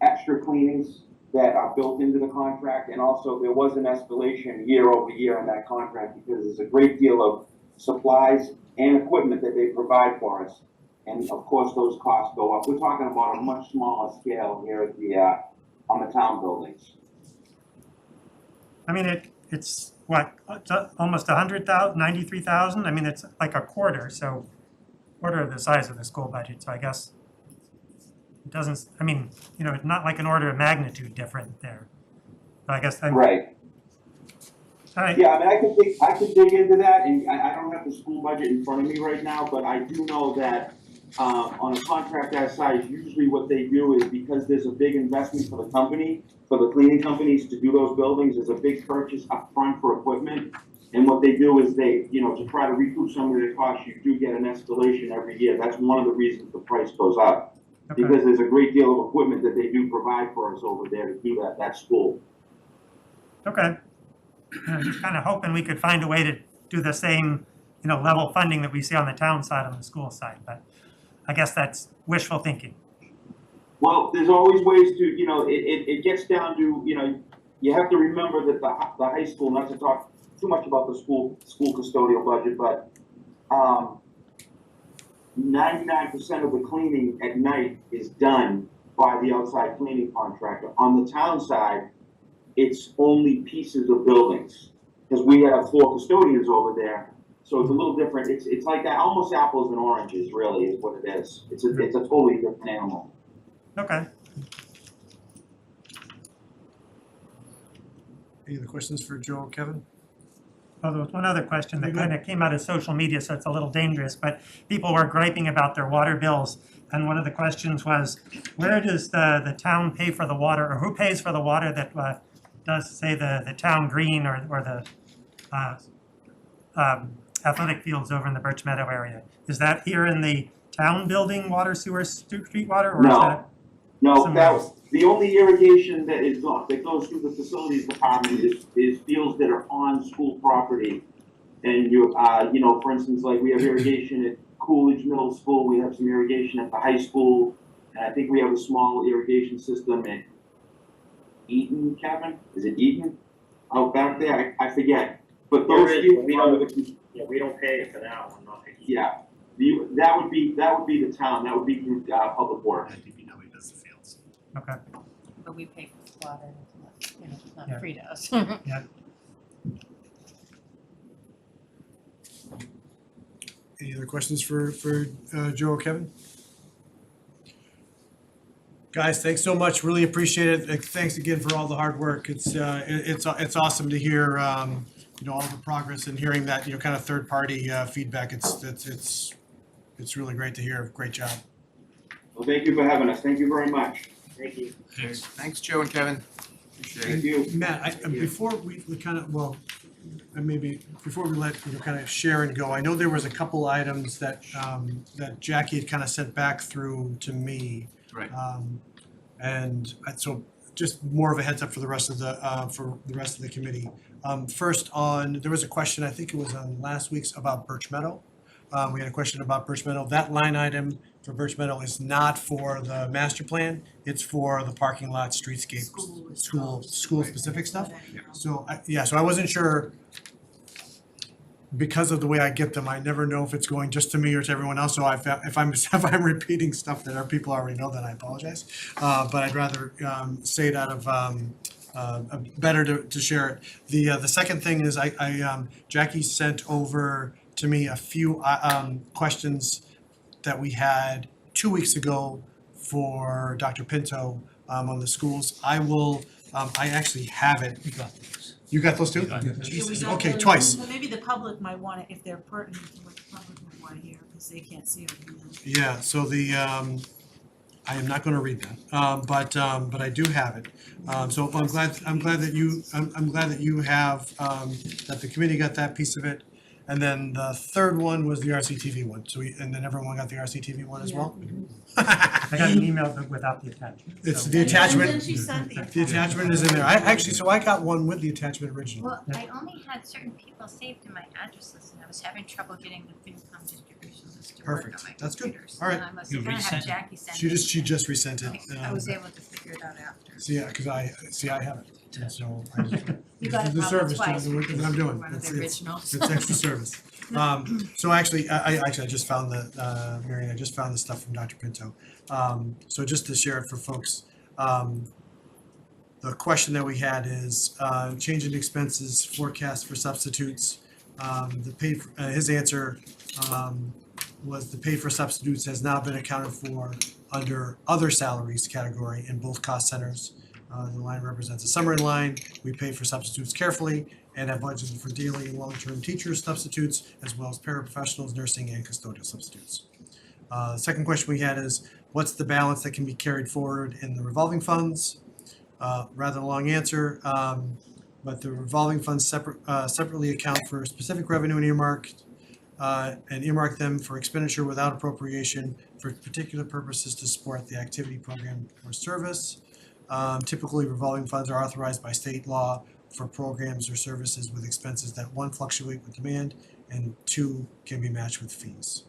extra cleanings that are built into the contract, and also there was an escalation year over year in that contract because there's a great deal of supplies and equipment that they provide for us, and of course those costs go up. We're talking about a much smaller scale here at the on the town buildings. It's what, almost 100,000, 93,000? It's like a quarter of the size of the school budget. So I guess it doesn't, it's not like an order of magnitude different there. But I guess right. All right. Yeah, I could dig into that, and I don't have the school budget in front of me right now, but I do know that on a contract that size, usually what they do is, because there's a big investment for the company, for the cleaning companies to do those buildings, there's a big purchase up front for equipment. And what they do is they, to try to recoup some of the costs, you do get an escalation every year. That's one of the reasons the price goes up. Okay. Because there's a great deal of equipment that they do provide for us over there to do that school. Okay. I'm just kind of hoping we could find a way to do the same, level funding that we see on the town side on the school side, but I guess that's wishful thinking. Well, there's always ways to, it gets down to, you have to remember that the high school, not to talk too much about the school custodial budget, but 99% of the cleaning at night is done by the outside cleaning contractor. On the town side, it's only pieces of buildings, because we have 4 custodians over there. So it's a little different. It's like that, almost apples and oranges, really, is what it is. It's a totally different animal. Okay. Any other questions for Joe or Kevin? Well, there was one other question that kind of came out of social media, so it's a little dangerous, but people were griping about their water bills. And one of the questions was, where does the town pay for the water, or who pays for the water that does, say, the town green or the athletic fields over in the Birch Meadow area? Is that here in the town building water, sewer, street water, or No. is that? No, Somewhere that else. the only irrigation that goes through the facilities department is fields that are on school property. And you know, for instance, like we have irrigation at Coolidge Middle School, we have some irrigation at the high school, and I think we have a small irrigation system at Eaton, Kevin? Is it Eaton? Out back there, I forget. But those There is, fields we are don't- the, Yeah, we don't pay for that one, nothing. yeah, that would be the town, that would be through, Public Works. DPW does the fields. Okay, But we pay for water, it's not, you know, it's Yeah. not free to us. Any other questions for Joe or Kevin? Guys, thanks so much. Really appreciate it. Thanks again for all the hard work. It's awesome to hear you know, all the progress and hearing that, you know, kind of third party feedback. It's really great to hear. Great job. Well, thank you for having us, thank you very much. Thank you. Thanks, Joe and Kevin. Appreciate it. Thank you. Matt, before we kind of, well, and maybe before we let, you know, kind of Sharon go, I know there was a couple items that that Jackie had kind of sent back through to me. Right. And so just more of a heads up for the rest of the committee. First there was a question, I think it was on last week's, about Birch Meadow. We had a question about Birch Meadow. That line item for Birch Meadow is not for the master plan, it's for the parking lot, streetscape, school specific stuff. So, so I wasn't sure, because of the way I get them, I never know if it's going just to me or to everyone else. So if I'm repeating stuff that our people already know, then I apologize. But I'd rather say it out of better to share it. The second thing is Jackie sent over to me a few questions that we had 2 weeks ago for Dr. Pinto on the schools. I actually have it. You got those too? Jesus, okay, twice. So maybe the public might want to, if they're pertinent to what the public might want to hear, because they can't see it. Yeah, so I am not gonna read that, but I do have it. So I'm glad that you have, that the committee got that piece of it. And then the third one was the RCTV one, and then everyone got the RCTV one as well? I got an email without the attachment. It's so- the attachment. And then she sent The attachment is in there. I got one with the attachment originally. Well, I only had certain people saved in my address list, and I was having trouble getting the FinCom distribution list to work on Perfect. my That's good. computers. All right. And I was You gonna have resent it? Jackie send She it. just resent it. I was able to figure it out after. So yeah, because I have it. And so You got it the probably service, twice, John, what I'm doing. one of It's- the originals. It's extra service. So actually, I just found Marion, I just found the stuff from Dr. Pinto. So just to share it for folks, the question that we had is, change in expenses forecast for substitutes. His answer, was the pay for substitutes has now been accounted for under other salaries category in both cost centers. The line represents a summary line. We pay for substitutes carefully and have budgeted for daily and long-term teacher substitutes, as well as paraprofessionals, nursing, and custodial substitutes. The second question we had is, what's the balance that can be carried forward in the revolving funds? Rather long answer, but the revolving funds separately account for specific revenue and earmark them for expenditure without appropriation for particular purposes to support the activity, program, or service. Typically, revolving funds are authorized by state law for programs or services with expenses that, one, fluctuate with demand, and two, can be matched with fees.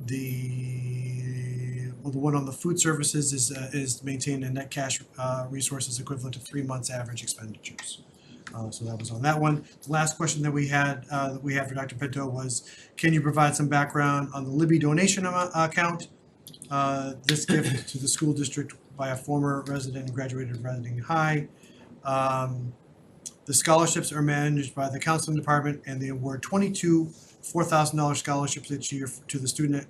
The one on the food services is maintained in net cash resources equivalent to 3 months average expenditures. So that was on that one. The last question that we had for Dr. Pinto was, can you provide some background on the Libby donation account? This gift to the school district by a former resident and graduated resident high. The scholarships are managed by the counseling department, and they award 22 $4,000 scholarships each year to the student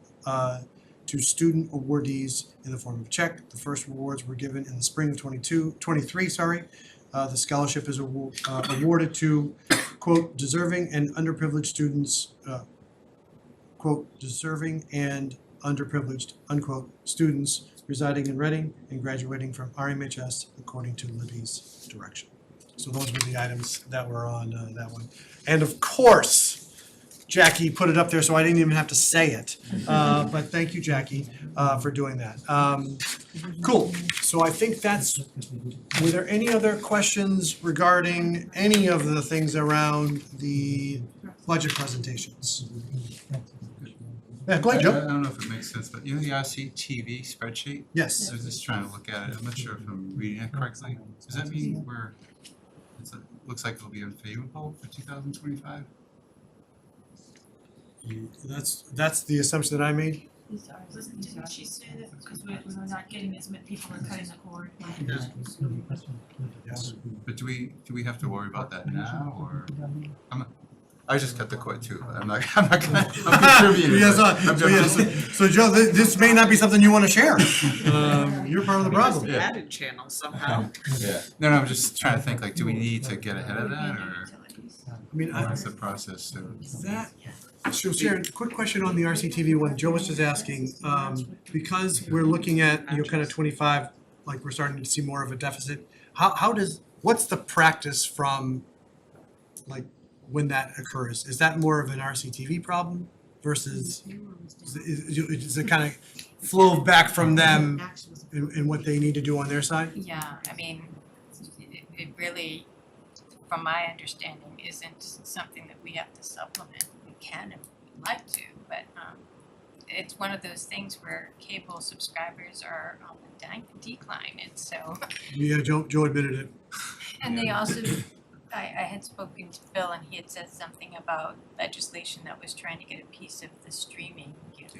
awardees in the form of a check. The first awards were given in the spring of 23. The scholarship is awarded to, quote, deserving and underprivileged students, quote, deserving and underprivileged, unquote, students residing in Reading and graduating from RMHS according to Libby's direction. So those were the items that were on that one. And of course, Jackie put it up there, so I didn't even have to say it. But thank you, Jackie, for doing that. Cool, so I think that's, were there any other questions regarding any of the things around the budget presentations? Yeah, go ahead, I Joe. don't know if it makes sense, but you know the RCTV spreadsheet? Yes. I was just trying to look at it, I'm not sure if I'm reading it correctly. Does that mean looks like it'll be unfavorable for 2025? That's the assumption that I made. Didn't she say that because we're not getting as many people are cutting the cord? Yes. But do we have to worry about that now, or? I just cut the cord too, but I'm not gonna, I'm contributing. Yes, so Joe, this may not be something you wanna share. You're part of the problem. Yeah. Added channel somehow. Yeah, no, I'm just trying to think, like, do we need to get ahead of that, or I mean, what's the process to? So Sharon, quick question on the RCTV one, Joe was just asking, because we're looking at, kind of 25, like we're starting to see more of a deficit, what's the practice from, like, when that occurs? Is that more of an RCTV problem versus, is it kind of flow back from them in what they need to do on their side? Yeah, I mean, it really, from my understanding, isn't something that we have to supplement. We can if we'd like to, but it's one of those things where cable subscribers are on the decline, and so. Yeah, Joe admitted it. And they also, I had spoken to Bill, and he had said something about legislation that was trying to get a piece of the streaming,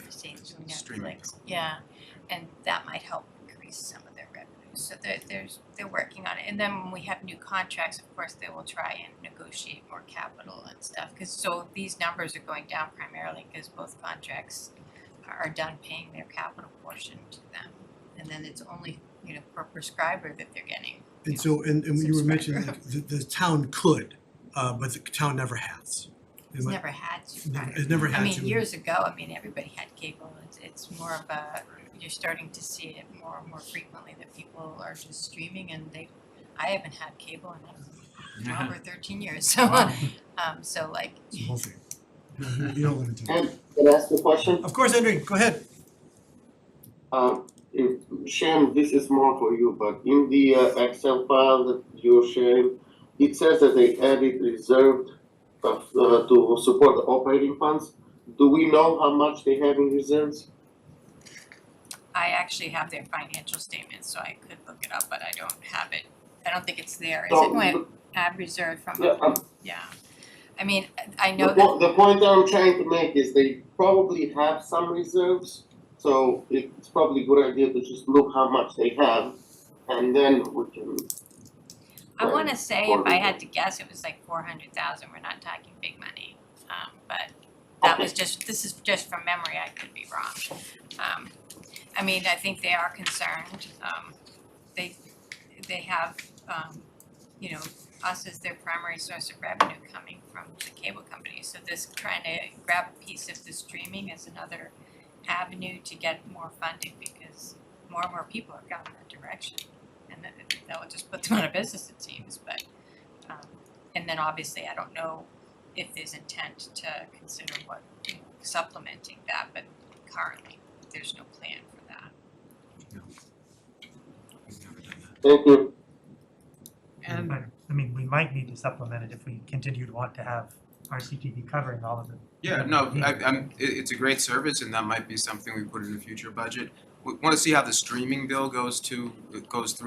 say through Netflix. Yeah, and that might help increase some of their revenue. So they're working on it. And then when we have new contracts, of course, they will try and negotiate more capital and stuff. So these numbers are going down primarily because both contracts are done paying their capital portion to them. And then it's only, per prescriber that they're getting. And so, and you were mentioning that the town could, but the town never has. It's never had to. It's never had to. I mean, years ago, everybody had cable. It's more of a, you're starting to see it more and more frequently that people are just streaming, and I haven't had cable in 12 or 13 years, so, so like. It's a whole thing. You don't limit it. And can I ask a question? Of course, Andrew, go ahead. Shan, this is more for you, but in the Excel file that you're sharing, it says that they added reserved to support the operating funds. Do we know how much they have in reserves? I actually have their financial statements, so I could look it up, but I don't have it. I don't think it's there. Is So, it when add reserved from? Yeah, Yeah. I mean, I know that. the point that I'm trying to make is they probably have some reserves, so it's probably a good idea to just look how much they have, and then we can. I want to say, if I had to guess, it was like 400,000. We're not talking big money, but that was this is just from memory. I could be wrong. I mean, I think they are concerned. They have, us as their primary source of revenue coming from the cable company. So this trying to grab a piece of the streaming is another avenue to get more funding, because more and more people have gone that direction, and that will just put them out of business, it seems. But and then obviously I don't know if there's intent to consider supplementing that, but currently there's no plan for that. Thank you. And But, I mean, we might need to supplement it if we continue to want to have RCTV covering all of it. Yeah, no, it's a great service, and that might be something we put in a future budget. We want to see how the streaming bill goes through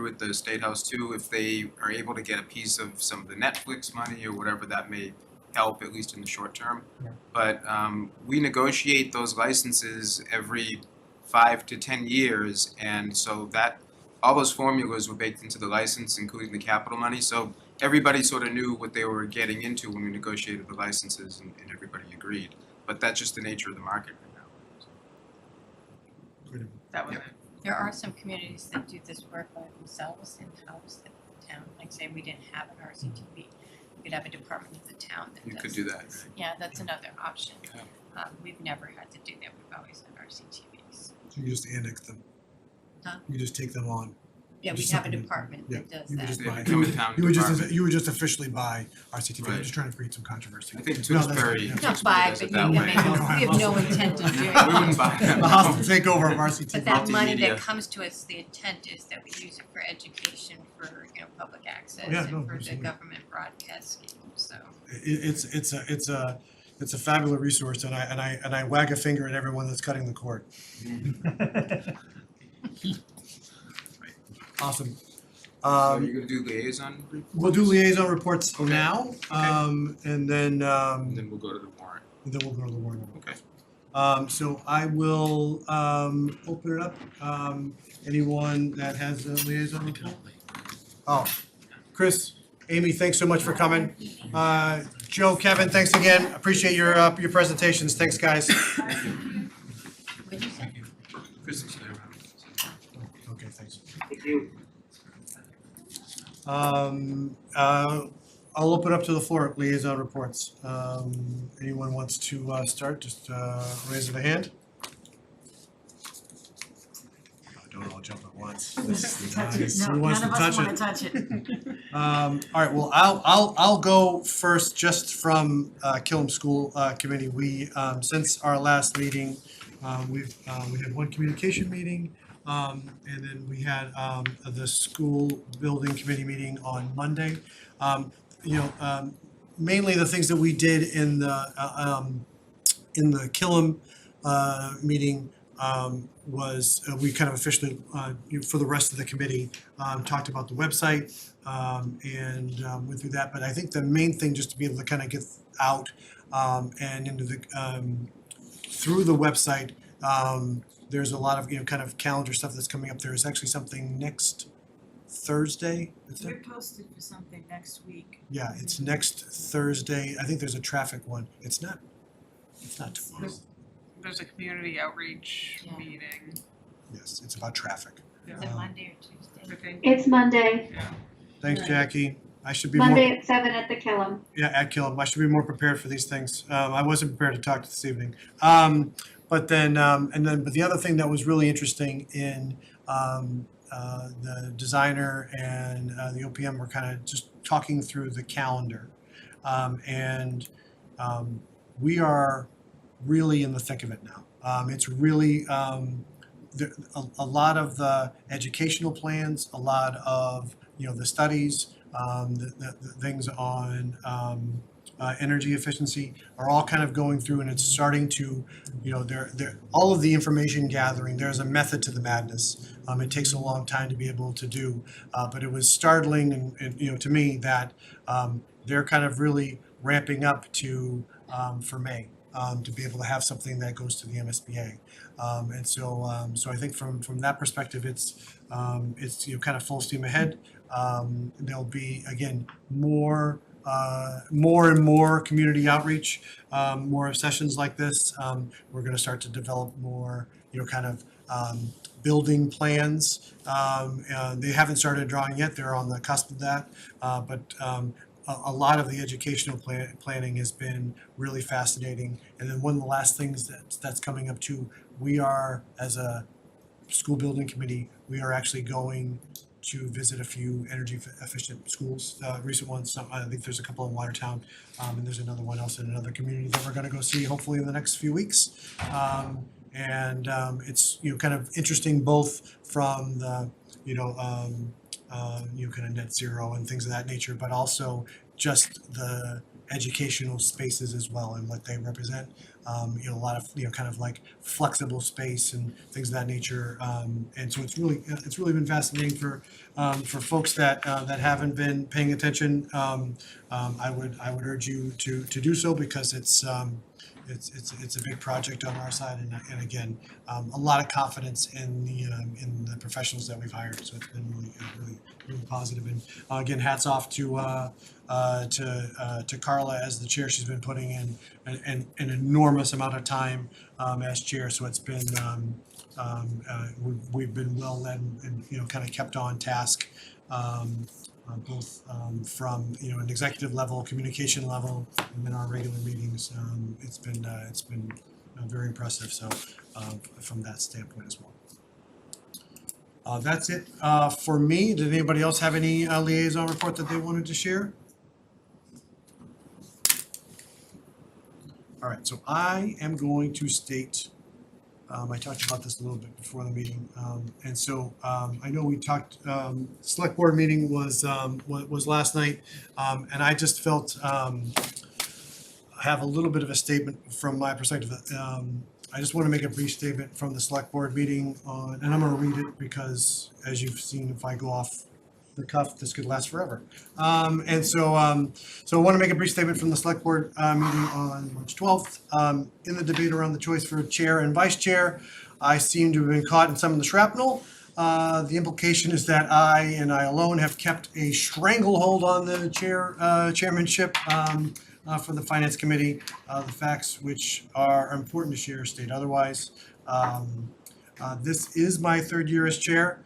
at the State House too, if they are able to get a piece of some of the Netflix money or whatever that may help, at least in the short term. Yeah. But we negotiate those licenses every 5 to 10 years, and so that all those formulas were baked into the license, including the capital money. So everybody sort of knew what they were getting into when we negotiated the licenses, and everybody agreed. But that's just the nature of the market right now. that was Yep. it. There are some communities that do this work by themselves in-house at the town. Like say we didn't have an RCTV, we could have a department of the town that You does could do that, this. right? Yeah, that's another option. Yeah. We've never had to do that. We've always had RCTVs. So you just annex them. Huh? You just take them on. Yeah, we Just have a something- department yeah, that does you would that. just Yeah, buy, become a town you would just, department. you would just officially buy RCTV, I'm Right. just trying to create some controversy. I think No, that's- Tewksbury yeah. Not buy, does but it you, that I way. mean, we have no intent of doing it. We wouldn't buy them. The hostile takeover of RCTV. But that money Multimedia. that comes to us, the intent is that we use it for education, for, public access Yeah, and no, for the absolutely. government broadcast scheme, so. It's a fabulous resource, and I wag a finger at everyone that's cutting the cord. Awesome. So you're gonna do liaison reports? We'll do liaison reports Okay. now, and then And then we'll go to the warrant. we'll go to the warrant. Okay. So I will open it up. Anyone that has a liaison report? Oh, Chris, Amy, thanks so much for coming. Joe, Kevin, thanks again. Appreciate your presentations. Thanks, guys. What'd you say? Chris is there. Okay, thanks. Thank you. I'll open up to the floor, liaison reports. Anyone wants to start, just raise a hand. Don't all jump at once. Nice. Who wants to touch it? touch it. All right, well, I'll go first, just from Killam School Committee. We since our last meeting, we had one communication meeting, and then we had the school building committee meeting on Monday. Mainly the things that we did in the Killam meeting was we kind of officially, for the rest of the committee, talked about the website and went through that. But I think the main thing, just to be able to kind of get out and into the through the website, there's a lot of kind of calendar stuff that's coming up. There is actually something next Thursday. We're posted for something next week. Yeah, it's next Thursday. I think there's a traffic one. It's not tomorrow. There's a community outreach Yeah. meeting. Yes, it's about traffic. Is it Monday or Tuesday? I think. It's Monday, Thanks, Right. Jackie. I should be more. Monday at 7 at the Killam. Yeah, at Killam. I should be more prepared for these things. I wasn't prepared to talk this evening. But the other thing that was really interesting in the designer and the OPM were kind of just talking through the calendar. We are really in the thick of it now. It's really a lot of the educational plans, a lot of the studies, the things on energy efficiency are all kind of going through, and it's starting to, they're all of the information gathering. There's a method to the madness. It takes a long time to be able to do, but it was startling and to me that they're kind of really ramping up to for May. To be able to have something that goes to the MSBA, so I think from that perspective, it's kind of full steam ahead. There'll be again more and more community outreach, more sessions like this. We're going to start to develop more kind of building plans. They haven't started drawing yet. They're on the cusp of that, but. A lot of the educational planning has been really fascinating. And then one of the last things that's coming up too, we are, as a school building committee, we are actually going to visit a few energy efficient schools, recent ones. I think there's a couple in Watertown, and there's another one else in another community that we're gonna go see hopefully in the next few weeks. It's, kind of interesting both from the, kind of net zero and things of that nature, but also just the educational spaces as well and what they represent. A lot of kind of like flexible space and things of that nature. And so it's really been fascinating for folks that haven't been paying attention. I would urge you to do so, because it's a big project on our side, and again, a lot of confidence in the professionals that we've hired. So it's been really positive. And again, hats off to Carla as the chair. She's been putting in an enormous amount of time as chair. So it's been we've been well led and kind of kept on task. Both from an executive level, communication level, and then our regular meetings. It's been very impressive. So from that standpoint as well. That's it for me. Did anybody else have any liaison report that they wanted to share? All right, so I am going to state, I talked about this a little bit before the meeting, and so I know we talked, select board meeting was last night, and I just felt I have a little bit of a statement from my perspective. I just want to make a brief statement from the select board meeting on, and I'm going to read it because, as you've seen, if I go off the cuff, this could last forever. So I want to make a brief statement from the select board meeting on March 12th. In the debate around the choice for chair and vice chair, I seem to have been caught in some of the shrapnel. The implication is that I and I alone have kept a stranglehold on the chairmanship for the finance committee. The facts which are important to share state otherwise. This is my third year as chair.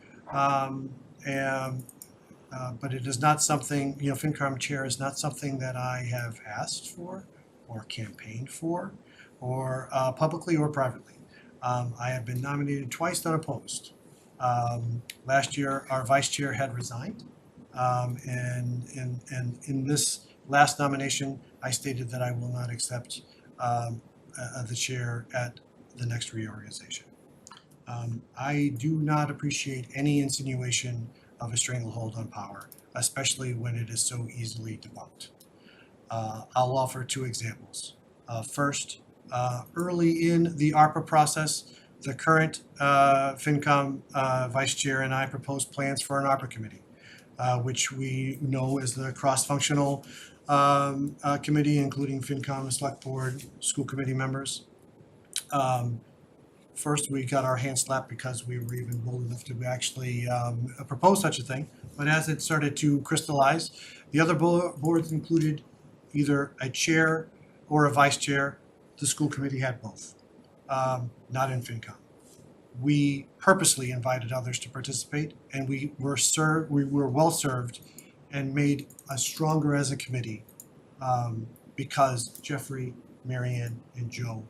But it is not something, FinCom chair is not something that I have asked for or campaigned for or publicly or privately. I have been nominated twice unopposed. Last year, our vice chair had resigned. And in this last nomination, I stated that I will not accept the chair at the next reorganization. I do not appreciate any insinuation of a stranglehold on power, especially when it is so easily debunked. I'll offer two examples. First, early in the ARPA process, the current FinCom vice chair and I proposed plans for an ARPA committee, which we know is the cross-functional committee, including FinCom, Select Board, school committee members. First, we got our hands slapped because we were even bold enough to actually propose such a thing. But as it started to crystallize, the other boards included either a chair or a vice chair. The school committee had both, not in FinCom. We purposely invited others to participate, and we were well served and made us stronger as a committee because Jeffrey, Marianne, and Joe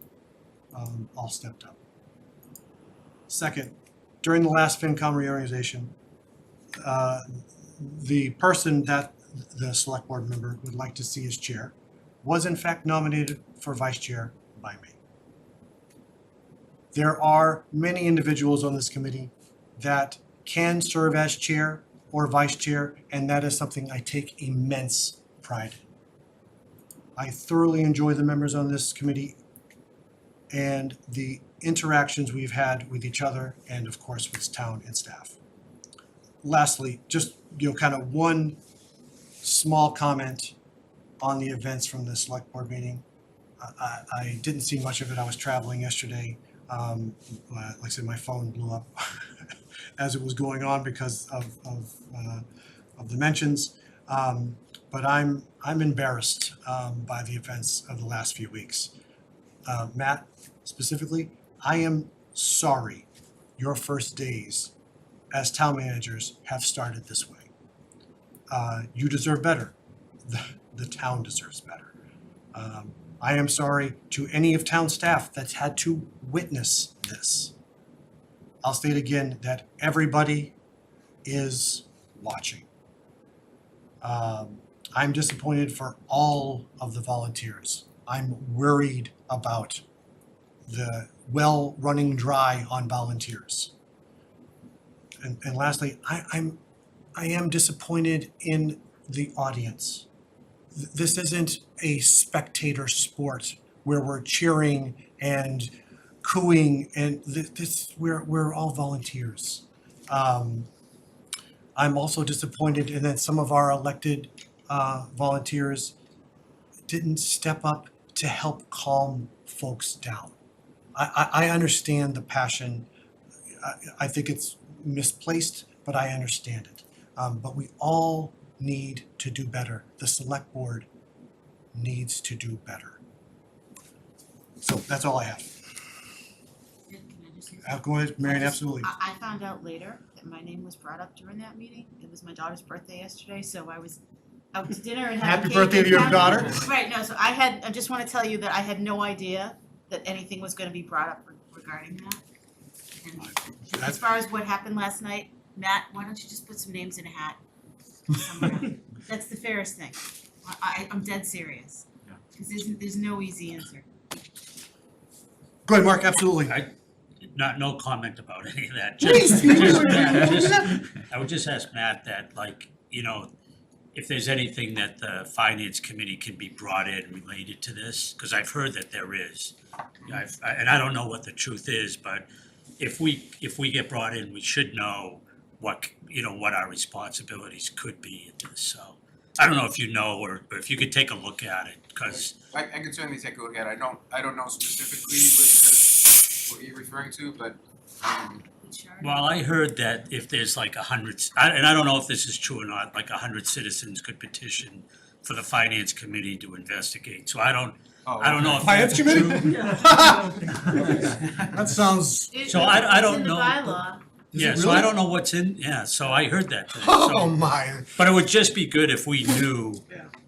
all stepped up. Second, during the last FinCom reorganization, the person that the select board member would like to see as chair was in fact nominated for vice chair by me. There are many individuals on this committee that can serve as chair or vice chair, and that is something I take immense pride in. I thoroughly enjoy the members on this committee and the interactions we've had with each other and of course with town and staff. Lastly, just kind of one small comment on the events from the select board meeting. I didn't see much of it. I was traveling yesterday. Like I said, my phone blew up as it was going on because of the mentions. But I'm embarrassed by the events of the last few weeks. Matt, specifically, I am sorry your first days as town managers have started this way. You deserve better. The town deserves better. I am sorry to any of town staff that's had to witness this. I'll state again that everybody is watching. I'm disappointed for all of the volunteers. I'm worried about the well running dry on volunteers. And lastly, I am disappointed in the audience. This isn't a spectator sport where we're cheering and cooing, and we're all volunteers. I'm also disappointed in that some of our elected volunteers didn't step up to help calm folks down. I understand the passion. I think it's misplaced, but I understand it. But we all need to do better. The select board needs to do better. So that's all I have. Can I just say Go ahead, Marion, absolutely. I found out later that my name was brought up during that meeting. It was my daughter's birthday yesterday, so I was out to dinner and had Happy cake birthday and to your found- daughter. Right, no, so I just wanna tell you that I had no idea that anything was gonna be brought up regarding that. And as far as what happened last night, Matt, why don't you just put some names in a hat? somewhere? That's the fairest thing. I'm dead serious. Yeah. Cause there's no easy answer. Go ahead, Mark, absolutely. No comment about any of that. Please, I would just ask Matt that, like, you know, if there's anything that the finance committee can be brought in related to this, because I've heard that there is. And I don't know what the truth is, but if we get brought in, we should know what our responsibilities could be in this, so. I don't know if you know, or if you could take a look at it, because. I can certainly take a look at it. I don't know specifically what you're referring to, but Well, I heard that if there's like 100, and I don't know if this is true or not, like 100 citizens could petition for the finance committee to investigate, so I don't know if Finance that's committee? true. That sounds, So I don't know. It's in the bylaw. Is Yeah, it so I really? don't know what's in, yeah, so I heard that today, oh so, my. but it would just be good if we knew,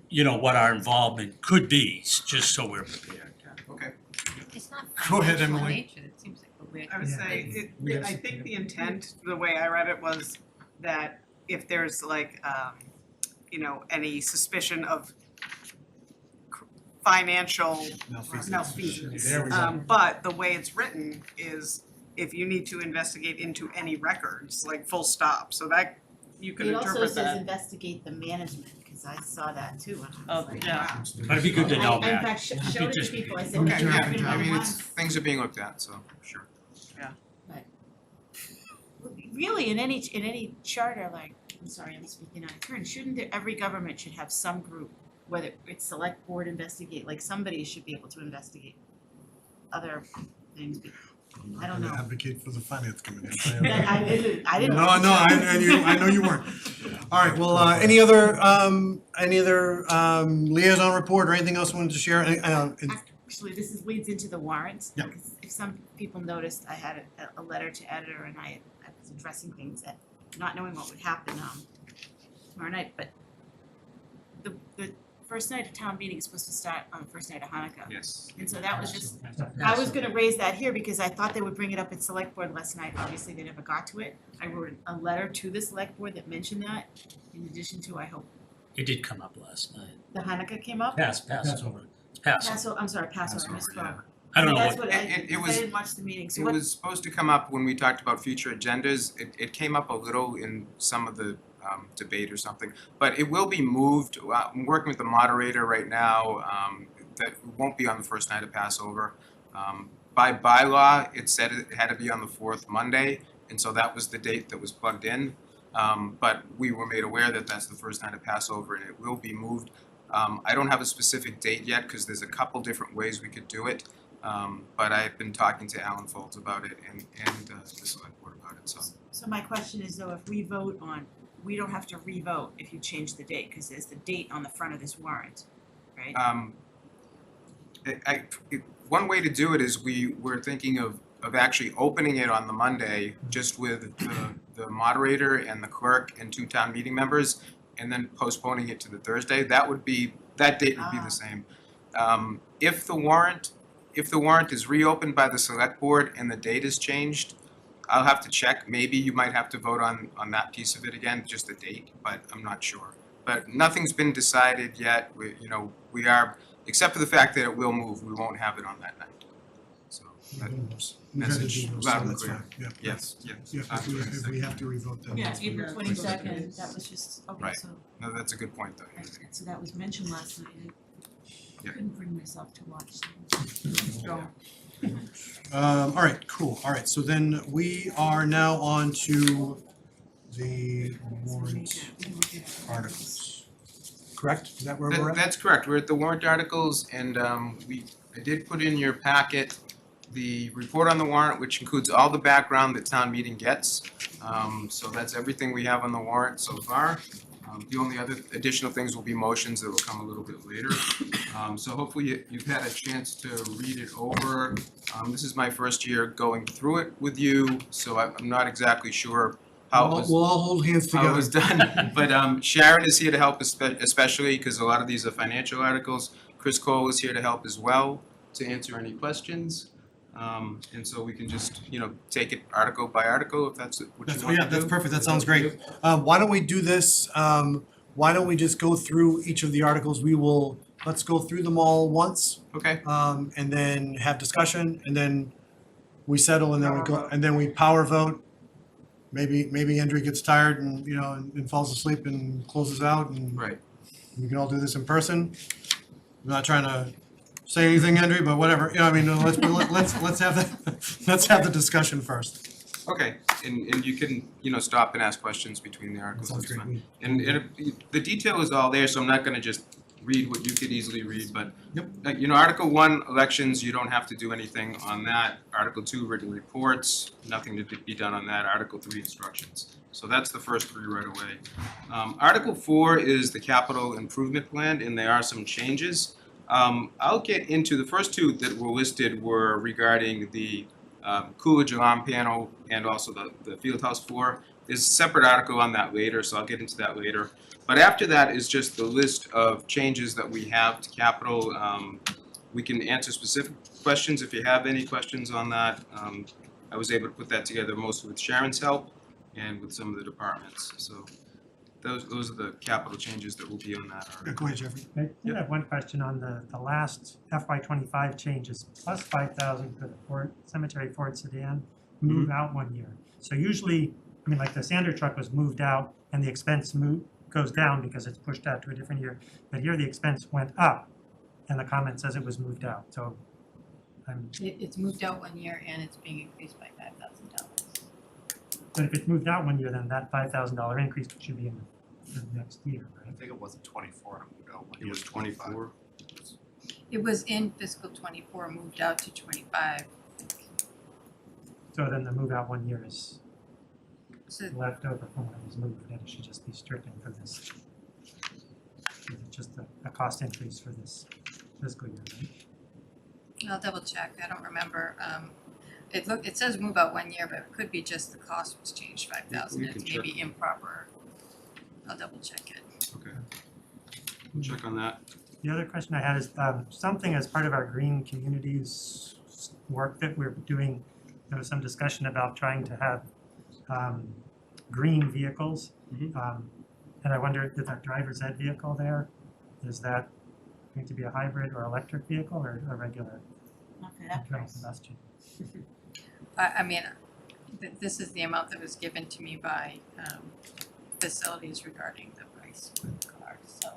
Yeah. what our involvement could be, just so we're prepared. okay. It's not Go ahead, financial in Emily. nature, it seems like a weird. I would Yeah. say, We gotta I sit think together. the intent, the way I read it was that if there's like, any suspicion of financial malfeasance. There we go. But the way it's written is if you need to investigate into any records, like full stop, so that you could It also interpret says that. investigate the management, cause I saw that too, and I Oh, was like, yeah. wow. But it'd be good to know, I in Matt. fact showed it just- to people, I said, Okay, "You're yeah, talking I about mean, one." things are being looked at, so, sure. Really, in any charter, like, I'm sorry, I'm speaking out of turn, shouldn't there, every government should have some group, whether it's select board investigate, like somebody should be able to investigate other things, I don't know. Advocate for the finance committee. I didn't. No, I know you weren't. All right, well, any other liaison report or anything else you wanted to share? Actually, this leads into the warrants, Yeah. because if some people noticed, I had a letter to editor and I was addressing things that, not knowing what would happen, tomorrow night, but the first night of town meeting is supposed to start on the first night of Hanukkah. Yes. And so that was just, I was gonna raise that here because I thought they would bring it up at select board last night, obviously they never got to it. I wrote a letter to the select board that mentioned that, in addition to, I hope, It did come up last night. the Hanukkah came up. Passover. It's Passover. I'm sorry, Passover, I Passover, misspoke. I don't know That's what, what I, It because was- I didn't watch the meeting, so It what, was supposed to come up when we talked about future agendas. It came up a little in some of the debate or something. But it will be moved. I'm working with the moderator right now. That won't be on the first night of Passover. By bylaw, it said it had to be on the fourth Monday, and so that was the date that was plugged in. But we were made aware that that's the first night of Passover, and it will be moved. I don't have a specific date yet because there's a couple different ways we could do it. But I've been talking to Alan Folds about it and the select board about it, so. so my question is though, if we vote on, we don't have to re-vote if you change the date, cause there's the date on the front of this warrant, right? One way to do it is we're thinking of actually opening it on the Monday, just with the moderator and the clerk and 2 town meeting members, and then postponing it to the Thursday. That date would be the same. If the warrant is reopened by the select board and the date is changed, I'll have to check. Maybe you might have to vote on that piece of it again, just the date, but I'm not sure. But nothing's been decided yet. We are, except for the fact that it will move, we won't have it on that night. So that message loud and clear. Yeah. Yes. Yeah, if we have to revote that. Yeah, that's April fine. 22nd, that was just, okay, Right. so, No, that's a good point, though. so that was mentioned last night, Yeah. I couldn't bring myself to watch. So, All right, cool. All right, so then we are now on to the warrant articles. Correct? Is that where we're at? That's correct. We're at the warrant articles, and I did put in your packet the report on the warrant, which includes all the background that town meeting gets. So that's everything we have on the warrant so far. The only other additional things will be motions that will come a little bit later. So hopefully you've had a chance to read it over. This is my first year going through it with you, so I'm not exactly sure how it was. We'll all hold hands How together. it was done, but Sharon is here to help especially because a lot of these are financial articles. Chris Cole is here to help as well, to answer any questions. And so we can just, take it article by article if that's what you want to do. That's perfect, that sounds great. Why don't we do this, why don't we just go through each of the articles, let's go through them all once, Okay, and then have discussion, and then we settle, and then we go, and then we power vote. Maybe Andrea gets tired and, and falls asleep and closes out, and right. we can all do this in person. I'm not trying to say anything, Andrea, but whatever, let's have the discussion first. Okay, and you can, stop and ask questions between the articles, Sounds that's great. fine. And the detail is all there, so I'm not gonna just read what you could easily read, but, Article 1, elections, you don't have to do anything on that. Article 2, written reports, nothing to be done on that. Article 3, instructions. So that's the first 3 right away. Article 4 is the capital improvement plan, and there are some changes. I'll get into, the first 2 that were listed were regarding the Coolidge alarm panel and also the field house floor. There's a separate article on that later, so I'll get into that later. But after that is just the list of changes that we have to capital. We can answer specific questions if you have any questions on that. I was able to put that together mostly with Sharon's help and with some of the departments. So those are the capital changes that will be on that article. Go ahead, Jeffrey. I did have one question on the last FY25 changes, plus 5,000 for the cemetery Ford sedan, move out 1 year. So usually, like the sander truck was moved out and the expense goes down because it's pushed out to a different year. But here the expense went up and the comment says it was moved out. So It's moved out 1 year and it's being increased by $5,000. but if it's moved out 1 year, then that $5,000 increase should be in the next year, I right? think it wasn't 24, It was 24. It was in fiscal 24, moved out to 25. So then the move out 1 year is So left over from when it was moved, and it should just be stricken for this. It's just a cost increase for this fiscal year, right? I'll double check, I don't remember. It says move out 1 year, but it could be just the cost was changed 5,000, We can it's maybe improper. I'll double check it. Okay. We'll check on that. The other question I had is something as part of our green communities work that we're doing, there was some discussion about trying to have green vehicles. And I wonder, is that driver's ed vehicle there, is that going to be a hybrid or electric vehicle or a regular Not for that internal price. combustion? This is the amount that was given to me by facilities regarding the price for the car, so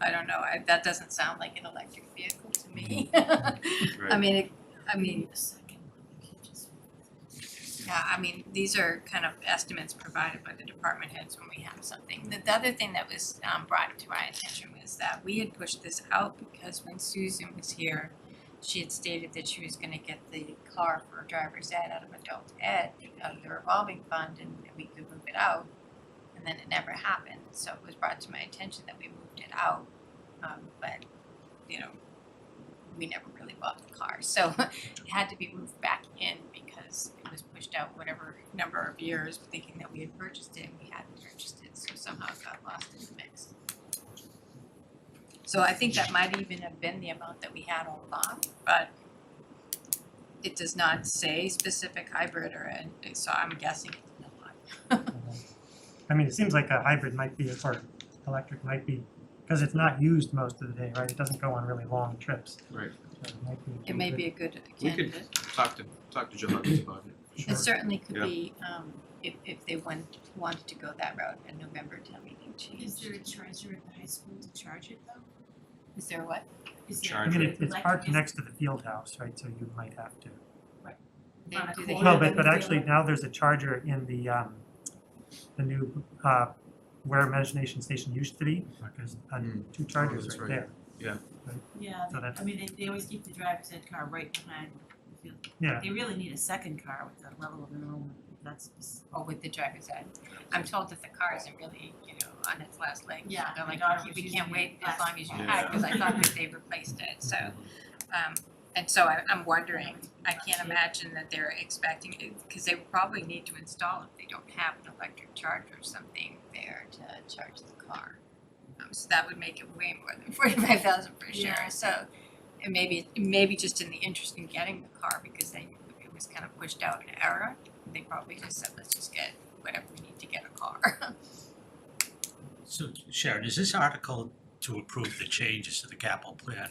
I don't know, that doesn't sound like an electric vehicle to me. These are kind of estimates provided by the department heads when we have something. The other thing that was brought to my attention was that we had pushed this out because when Susan was here, she had stated that she was gonna get the car for driver's ed out of adult ed out of the revolving fund and we could move it out. And then it never happened, so it was brought to my attention that we moved it out. But, we never really bought the car, so it had to be moved back in because it was pushed out whatever number of years, thinking that we had purchased it and we hadn't purchased it, so somehow it got lost in the mix. So I think that might even have been the amount that we had all along, but it does not say specific hybrid so I'm guessing it's not. It seems like a hybrid might be, or electric might be, because it's not used most of the day, right? It doesn't go on really long trips. Right. So it It may be a good We could candidate. talk to Joe Huggins about it. It certainly could Yeah. be, if they wanted to go that route in November town meeting changed. Is there a charger at the high school to charge it though? Is there what? Is there Charger. It's electric- parked next to the field house, right? So you might have to. On a Do they corner No, that but we actually feel- now there's a charger in the new, where Imagination Station used to be. There's two chargers that's right right. there. Yeah, So that's- they always keep the driver's ed car right behind the field. Yeah. They really need a second car with that level of enrollment, that's, Oh, with the driver's ed. I'm told that the car isn't really, on its last leg. Yeah, They're my like, daughter we was can't using wait it as last long as you fall. had, because I thought that they replaced it, so. And so I'm wondering, I can't imagine that they're expecting it, because they would probably need to install if they don't have an electric charger or something there to charge the car. So that would make it way more than 45,000 for sure, Yeah. so And maybe just in the interest in getting the car, because it was kind of pushed out in error, they probably just said, let's just get whatever we need to get a car. So Sharon, is this article to approve the changes to the capital plan,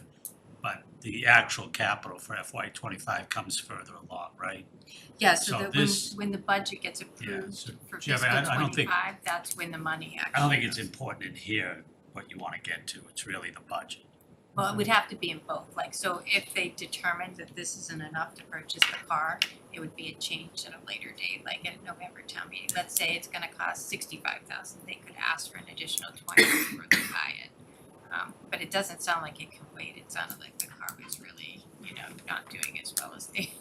but the actual capital for FY25 comes further along, right? Yeah, so So that this- when the budget gets approved so, for Jeff, fiscal I don't think- 25, that's when the money actually. I don't think it's important in here what you wanna get to, it's really the budget. Well, it would have to be in both, like, so if they determined that this isn't enough to purchase the car, it would be a change at a later date, like at November town meeting. Let's say it's gonna cost $65,000, they could ask for an additional 20 to further buy it. But it doesn't sound like it can wait, it sounded like the car was really, not doing as well as they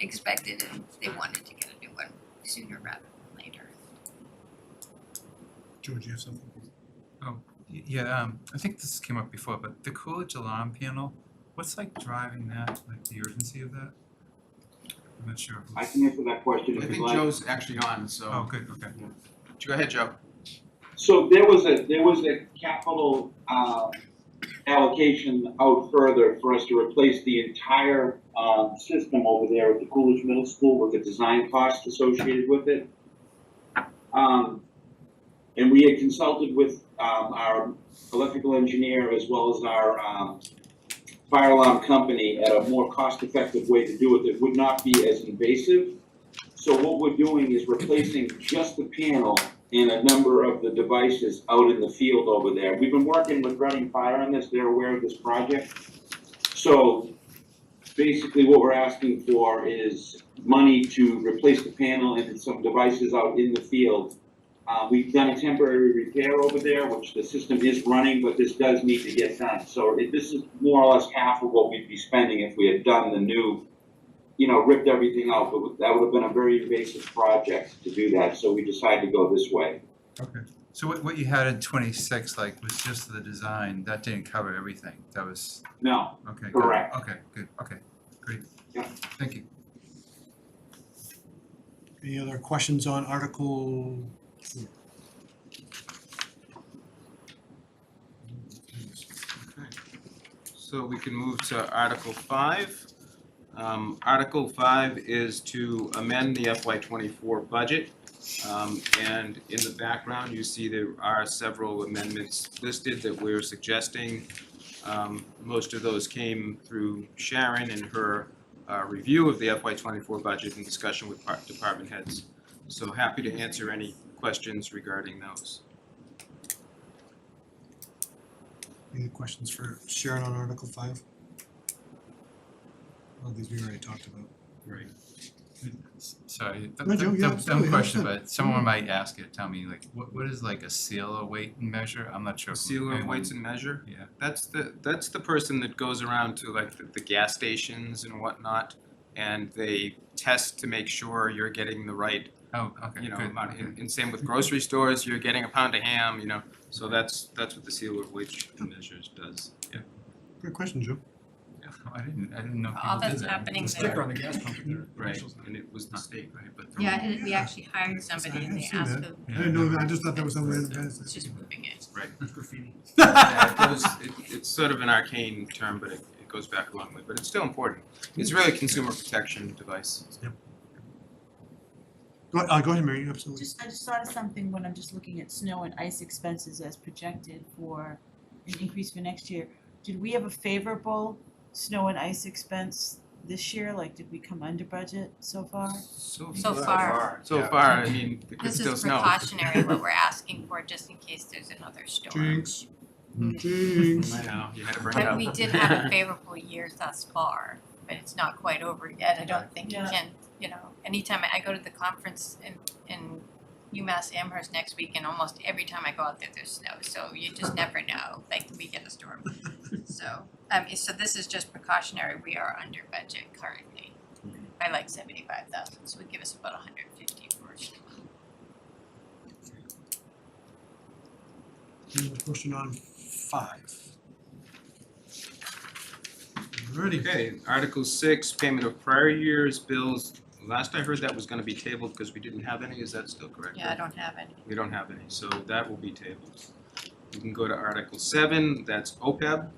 expected, and they wanted to get a new one sooner rather than later. George, you have something? Yeah, I think this came up before, but the Coolidge alarm panel, what's like driving that, like the urgency of that? I'm not sure. I can answer that question I if you'd think like. Joe's actually on, so. Oh, good, okay. Go ahead, Joe. So there was a capital, allocation out further for us to replace the entire, system over there at the Coolidge Middle School with the design cost associated with it. And we had consulted with, our electrical engineer as well as our, fire alarm company at a more cost-effective way to do it that would not be as invasive. So what we're doing is replacing just the panel and a number of the devices out in the field over there. We've been working with Reading Fire on this, they're aware of this project. So basically what we're asking for is money to replace the panel and some devices out in the field. We've done a temporary repair over there, which the system is running, but this does need to get done. So this is more or less half of what we'd be spending if we had done the new, ripped everything out, but that would have been a very invasive project to do that, so we decided to go this way. Okay. So what you had in 26, like, was just the design, that didn't cover everything, that was, No, okay, good. Correct. Okay, good, okay, great. Yeah. Thank you. Any other questions on Article 4? Okay. So we can move to Article 5. Article 5 is to amend the FY24 budget. And in the background, you see there are several amendments listed that we're suggesting. Most of those came through Sharon and her review of the FY24 budget and discussion with department heads. So happy to answer any questions regarding those. Any questions for Sharon on Article 5? Well, these we already talked about. Right. Sorry, No, Joe, yeah, dumb absolutely, question, 100%. but someone might ask it, tell me, like, what is like a sealer weight and measure? I'm not sure. if Sealer of anyone- weights and measure? Yeah. That's the person that goes around to like the gas stations and whatnot, and they test to make sure you're getting the right, Oh, okay, good. amount. And same with grocery stores, you're getting a pound of ham, so that's what the sealer of weights and measures does. Good question, Joe. I didn't know people All did that's that. happening The there. sticker on the gas pump. Right, and it was the state, right, but. Yeah, and we actually hired somebody and they I've seen asked that. them. I didn't know that, I just thought that was some random guy. It's just moving it. Right. Graffiti. Yeah, it's sort of an arcane term, but it goes back a long way, but it's still important. It's really a consumer protection device. Go ahead, Mary, absolutely. I just thought of something when I'm just looking at snow and ice expenses as projected for an increase for next year. Did we have a favorable snow and ice expense this year? Like, did we come under budget so far? So far. So far, I mean, it could This still is snow. precautionary, what we're asking for, just in case there's another storm. Jinx. Jinx. I know, you had to bring it But up. we did have a favorable year thus far, but it's not quite over yet. I don't think you Yeah. can, anytime I go to the conference in UMass Amherst next week, and almost every time I go out there, there's snow, so you just never know, like, we get a storm. So, so this is just precautionary, we are under budget currently by like 75,000, so it would give us about 150 for snow. Any other question on 5? Alrighty. Okay, Article 6, payment of prior year's bills. Last I heard that was gonna be tabled because we didn't have any, is that still correct? Yeah, I don't have any. We don't have any, so that will be tabled. We can go to Article 7, that's OPEB.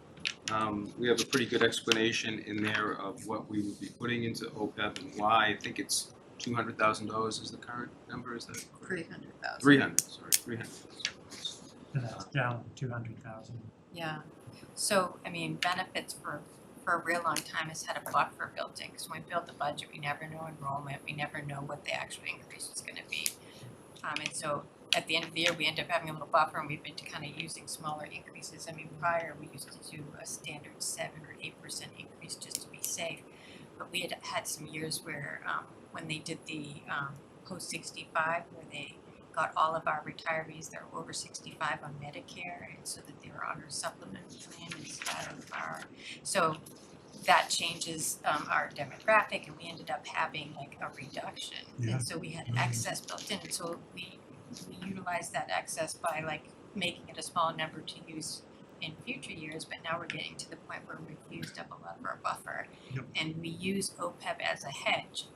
We have a pretty good explanation in there of what we would be putting into OPEB and why. I think it's $200,000 is the current number, is that correct? 300,000. 300, sorry, 300. So that's down 200,000. Yeah, so, I mean, benefits for a real long time has had a buffer built in, because when we build the budget, we never know enrollment, we never know what the actual increase is gonna be. And so at the end of the year, we end up having a little buffer, and we've been kind of using smaller increases. I mean, prior, we used to do a standard 7 or 8% increase just to be safe. But we had some years where, when they did the post 65, where they got all of our retirees that were over 65 on Medicare, and so that they were on our supplement plan instead of our, so that changes our demographic, and we ended up having like a reduction. Yeah. And so we had excess built in, and so we utilized that excess by like making it a small number to use in future years, but now we're getting to the point where we've used up a lot of our buffer. Yep. And we use OPEB as a hedge.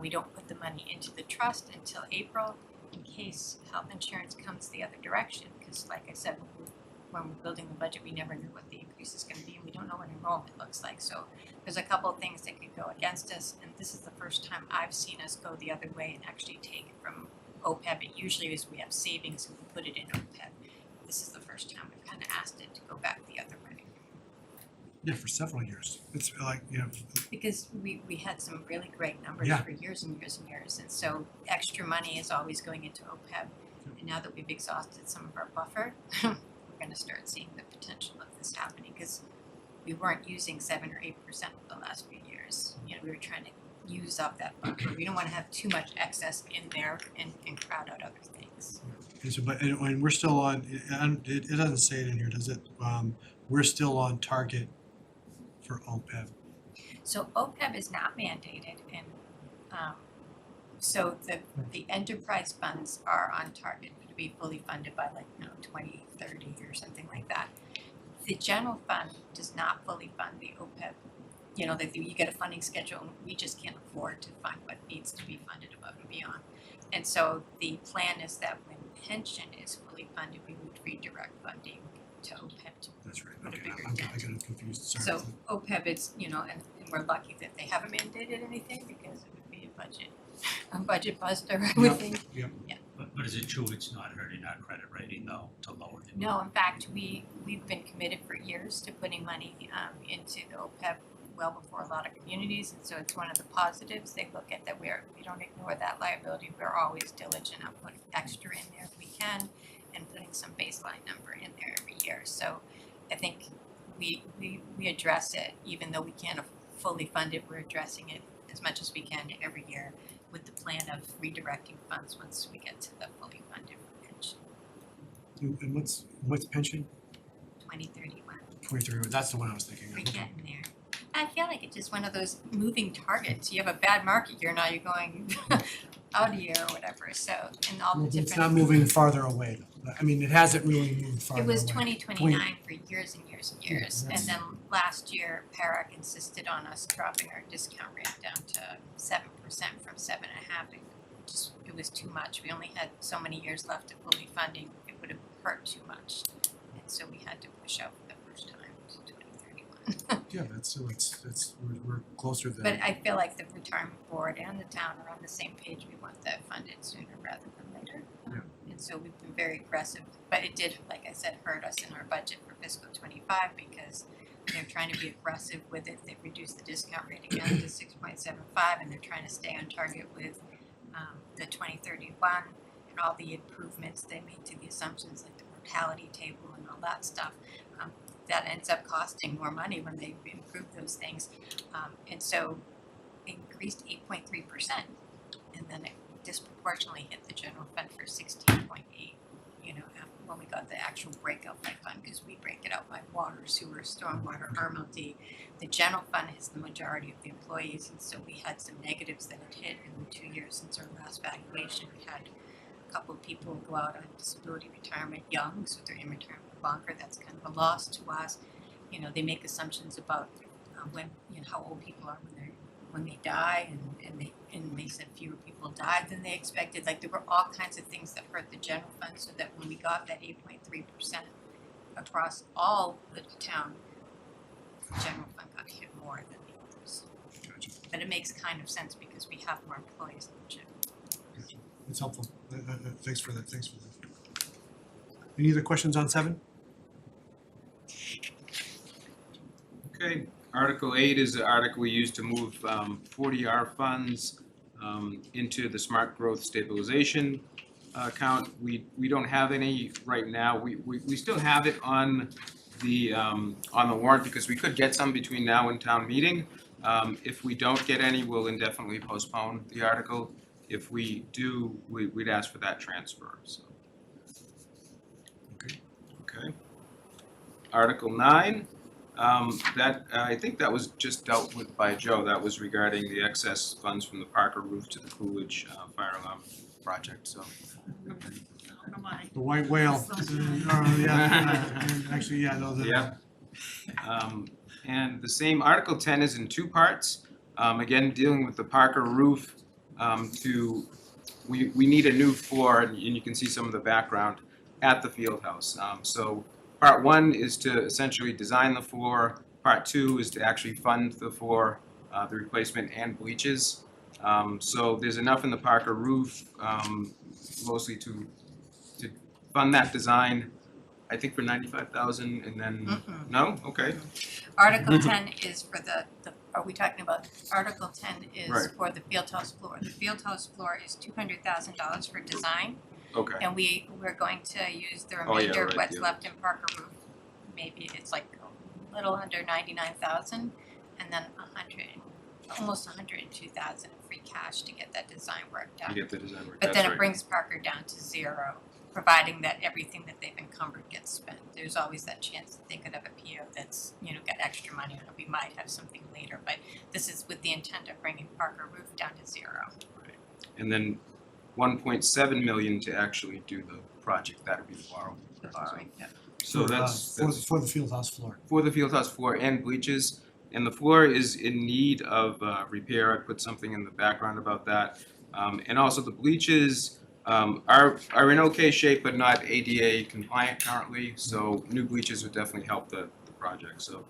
We don't put the money into the trust until April in case health insurance comes the other direction, because like I said, when we're building the budget, we never know what the increase is going to be, and we don't know what enrollment looks like. So there's a couple of things that could go against us, and this is the first time I've seen us go the other way and actually take from OPEB. It usually is we have savings and we put it in OPEB. This is the first time we've kind of asked it to go back the other way. Yeah, for several years. It's like, you know, Because we had some really great numbers Yeah. for years and years and years, and so extra money is always going into OPEB. And now that we've exhausted some of our buffer, we're gonna start seeing the potential of this happening, because we weren't using 7 or 8% for the last few years. You know, we were trying to use up that buffer. We don't wanna have too much excess in there and crowd out other things. okay, so, but, and we're still on, and it doesn't say it in here, does it? We're still on target for OPEB. So OPEB is not mandated, and so the enterprise funds are on target to be fully funded by 2030 or something like that. The general fund does not fully fund the OPEB. You know, that you get a funding schedule, and we just can't afford to fund what needs to be funded above and beyond. And so the plan is that when pension is fully funded, we would redirect funding to OPEB to That's right. put a Okay, bigger I dent. got confused, sorry. So OPEB is, you know, and we're lucky that they haven't mandated anything, because it would be a budget buster, I would think. But is it true it's not hurting our credit rating though, to lower it? No, in fact, we've been committed for years to putting money into the OPEB well before a lot of communities, and so it's one of the positives. They look at that we don't ignore that liability. We're always diligent on putting extra in there if we can, and putting some baseline number in there every year. So I think we address it, even though we can't fully fund it, we're addressing it as much as we can every year with the plan of redirecting funds once we get to the fully funded pension, And what's pension? 2031. 2030, that's the one I was thinking We're of. getting there. I feel like it's just one of those moving targets. You have a bad market year, now you're going out a year or whatever, so, and all the Well, different. it's not moving farther away though. I mean, it hasn't really moved farther It away. was 2029 for years and years and years, Yeah, and then last year, PARAC insisted on us dropping our discount rate down to 7% from 7.5%. It was too much. We only had so many years left of fully funding. It would have hurt too much, and so we had to push out for the first time to 2031. Yeah, we're closer than. But I feel like the retirement board and the town are on the same page. We want that funded sooner rather than later. Yeah. And so we've been very aggressive, but it did, like I said, hurt us in our budget for fiscal '25, because they're trying to be aggressive with it. They reduced the discount rate again to 6.75, and they're trying to stay on target with the 2031 and all the improvements they made to the assumptions, like the mortality table and all that stuff. That ends up costing more money when they improve those things. And so it increased 8.3%, and then it disproportionately hit the general fund for 16.8, you know, when we got the actual breakout by fund, because we break it out by water, sewer, stormwater, RMLD. The general fund has the majority of the employees, and so we had some negatives that had hit in the 2 years since our last valuation. We had a couple of people go out on disability retirement young, so they're in retirement longer. That's kind of a loss to us. You know, they make assumptions about when, you know, how old people are when they die, and they said fewer people died than they expected. Like, there were all kinds of things that hurt the general fund, so that when we got that 8.3% across all the town, the general fund got hit more than the others. But it makes kind of sense because we have more employees than the general. It's helpful. Thanks for that. Any other questions on 7? Okay, Article 8 is the article we use to move 40R funds into the Smart Growth Stabilization account. We don't have any right now. We still have it on the warrant because we could get some between now and town meeting. If we don't get any, we'll indefinitely postpone the article. If we do, we'd ask for that transfer, so. Okay. Article 9, I think that was just dealt with by Joe. That was regarding the excess funds from the Parker roof to the Coolidge fire alarm project, so. The white whale. Actually, yeah, no, Yeah. And the same, Article 10 is in 2 parts. Again, dealing with the Parker roof, we need a new floor, and you can see some of the background at the field house. So part 1 is to essentially design the floor. Part 2 is to actually fund the floor, the replacement and bleaches. So there's enough in the Parker roof, mostly to fund that design, I think for $95,000, and then, no? Okay. Article 10 is for are we talking about, Article 10 is Right. for the field house floor. The field house floor is $200,000 for design. Okay. And we're going to use the Oh, yeah, remainder of right, what's yeah. left in Parker roof. Maybe it's like a little under 99,000, and then almost 102,000 in free cash to get that design work done. You get the design work, But that's then it right. brings Parker down to 0, providing that everything that they've encumbered gets spent. There's always that chance that they could have a PO that's, got extra money on it. We might have something later, but this is with the intent of bringing Parker roof down to 0. And then 1.7 million to actually do the project, that would be the borrow. The borrowing, yeah. So that's for the field house floor. for the field house floor and bleachers. And the floor is in need of repair. I put something in the background about that. And also the bleachers are in okay shape, but not ADA compliant currently. So new bleachers would definitely help the project. So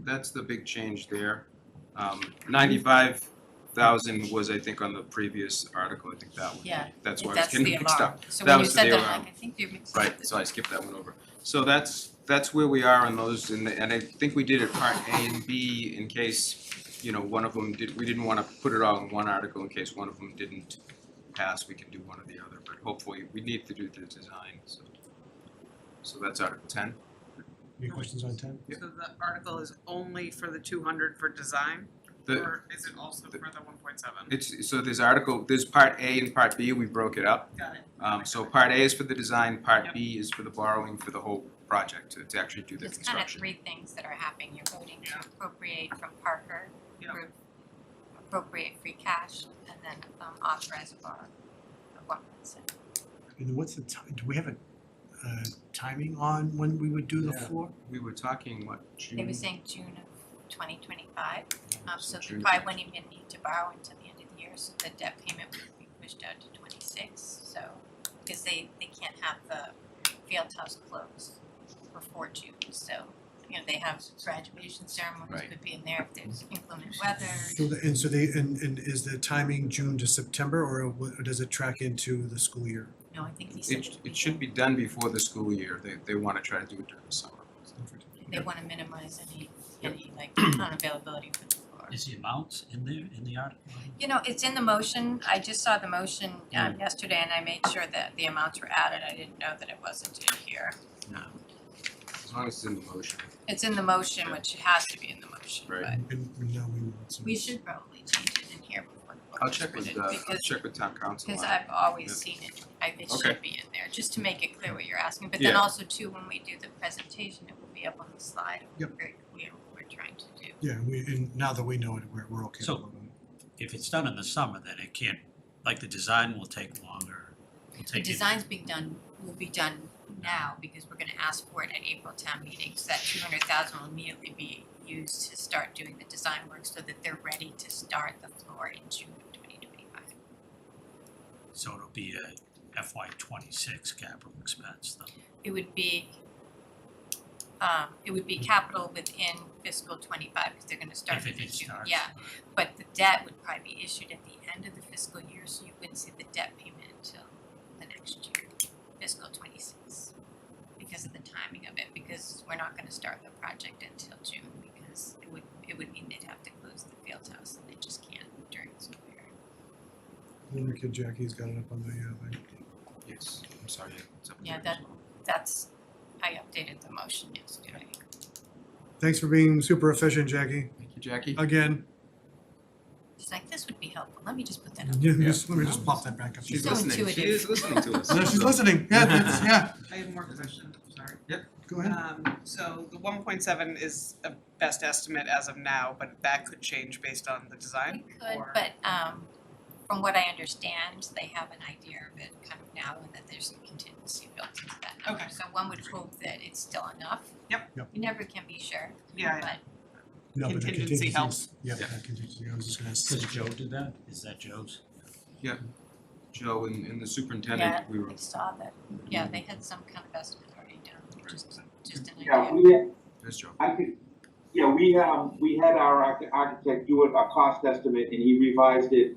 that's the big change there. 95,000 was, I think, on the previous article. I think that one. Yeah, That's why I was that's getting the mixed alarm. up. So That when you was said the that, I'm alarm. like, I think you're mixing up Right, the so I skipped that one over. So that's where we are on those, and I think we did it part A and B in case, one of them we didn't want to put it all in one article in case one of them didn't pass, we can do one or the other, but hopefully we need to do the design, so that's Article 10. Any questions on 10? Yeah. So the article is only for the 200 for design, or is it also for the 1.7? So there's part A and part B, we broke it up. Got it. So part A is for the design, part B is for the borrowing for the whole project, to actually do the It's kind of construction. 3 things that are happening. You're voting to appropriate from Parker, Yeah. appropriate free cash, and then authorize a borrow of 1%. And what's the time? Do we have a timing on when we would do the Yeah. floor? We were talking, June? They were saying June of 2025, so they June. probably wouldn't even need to borrow until the end of the year, so the debt payment would be pushed out to 26, so, because they can't have the field house closed before June, so, they have graduation ceremonies Right. could be in there if there's inclement weather. And is the timing June to September, or does it track into the school year? No, I think he said It should be done before the school year. They want to try to do it during the summer. they wanna minimize any like unavailability for the floor. Is the amounts in there, in the article? It's in the motion, I just saw the motion yesterday and I made sure that the amounts were added, I didn't know that it wasn't in here. No. As long as it's in the motion. It's in the motion, which it has to be in the motion, Right. but And now we want some. we should probably change it in here before the book I'll is check with, printed, I'll because check with town council. because on it. I've always Yeah. seen it, it Okay. should be in there, just to make it clear what you're asking, but then Yeah. also too, when we do the presentation, it will be up on the slide, it will be very clear what we're trying to do. Yeah, and now that we know it, we're okay. So- with it. If it's done in the summer, then it can't, like the design will take longer, will The take. design's will be done now, because we're gonna ask for it at April town meeting, so that 200,000 will immediately be used to start doing the design work, so that they're ready to start the floor in June of 2025. So it'll be a FY26 capital expense though. It would be, it would be capital within fiscal 25 because they're gonna start If in it June, starts. yeah. But the debt would probably be issued at the end of the fiscal year, so you wouldn't see the debt payment until the next year, fiscal 26. Because of the timing of it, because we're not gonna start the project until June, because it would mean they'd have to close the field house, and they just can't during the school year. Little kid Jackie's got it up on the thing. Yes, I'm sorry. it's up Yeah, there. that's, I updated the motion yesterday. Thanks for being super efficient, Jackie. Thank you, Jackie. Again. She's like, this would be helpful, let me just put that up. Yeah, let me just pop that back up. She's So listening. She intuitive. is listening to us. No, she's listening. Yeah, that's, yeah. I have more questions, sorry. Go ahead. So the 1.7 is a best estimate as of now, but that could change based on the design? We could, or- but from what I understand, they have an idea of it kind of now, and that there's some contingency built into that number. Okay. So one would hope that it's still enough. Yep. Yep. You never can be sure, Yeah, but No, but the contingency helps. Yeah, Yeah. that contingency, I was just gonna Does say. Joe do that? Is that Joe's? Joe and the yeah, superintendent, we were. I saw that, yeah, they had some kind of estimate already done, just an Yeah, idea. There's Joe. we had our architect do a cost estimate and he revised it.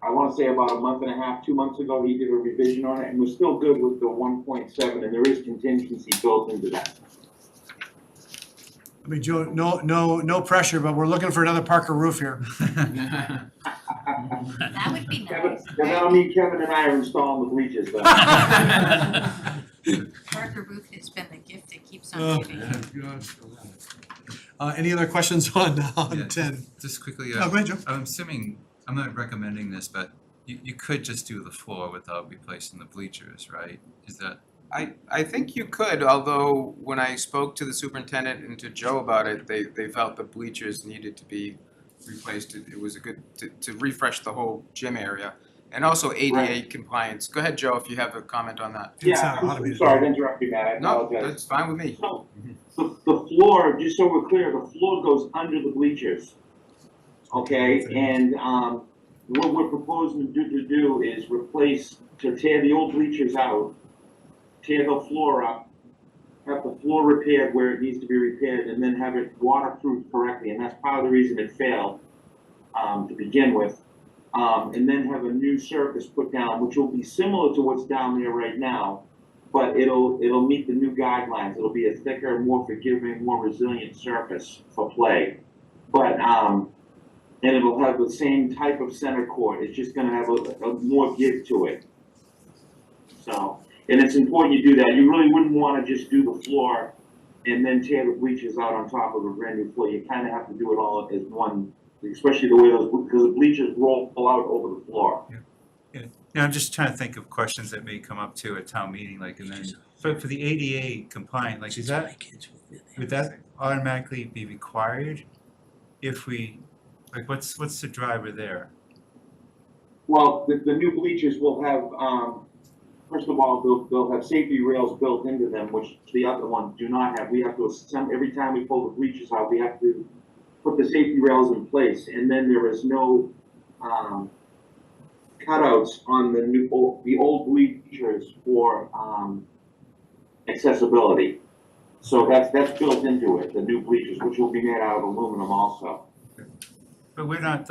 I wanna say about a month and a half, 2 months ago, he did a revision on it and we're still good with the 1.7 and there is contingency built into that. I mean, Joe, no pressure, but we're looking for another Parker roof here. That would be Kevin, nice. then that'll mean Kevin and I are installing the bleachers then. Parker Roof has been the gift that keeps Oh, on giving. Any other questions on Yeah. 10? Just quickly, Oh, go ahead, Joe. I'm assuming, I'm not recommending this, but you could just do the floor without replacing the bleachers, right? Is that, I think you could, although when I spoke to the superintendent and to Joe about it, they felt the bleachers needed to be replaced. It was a good, to refresh the whole gym area. And also ADA Right. compliance. Go ahead, Joe, if you have a comment on that. It's, Yeah, automated. sorry to interrupt you, Matt, I No, apologize. that's fine with me. So, the floor, just so we're clear, the floor goes under the bleachers. Okay, and, what we're proposing to do is to tear the old bleachers out, tear the floor up, have the floor repaired where it needs to be repaired, and then have it waterproofed correctly, and that's part of the reason it failed, to begin with. And then have a new surface put down, which will be similar to what's down there right now, but it'll meet the new guidelines. It'll be a thicker, more forgiving, more resilient surface for play. But, and it'll have the same type of center court. It's just gonna have a more give to it. So, and it's important you do that. You really wouldn't wanna just do the floor and then tear the bleachers out on top of a brand new floor. You kinda have to do it all as one, especially the way because the bleachers roll out over the floor. yeah, I'm just trying to think of questions that may come up too at town meeting, like, and then, for the ADA compliant, like, would that automatically be required if we, like, what's the driver there? Well, the new bleachers will have, first of all, they'll have safety rails built into them, which the other ones do not have. We have to assemble, every time we pull the bleachers out, we have to put the safety rails in place, and then there is no, cutouts on the old bleachers for, accessibility. So that's built into it, the new bleachers, which will be made out of aluminum also. But we're not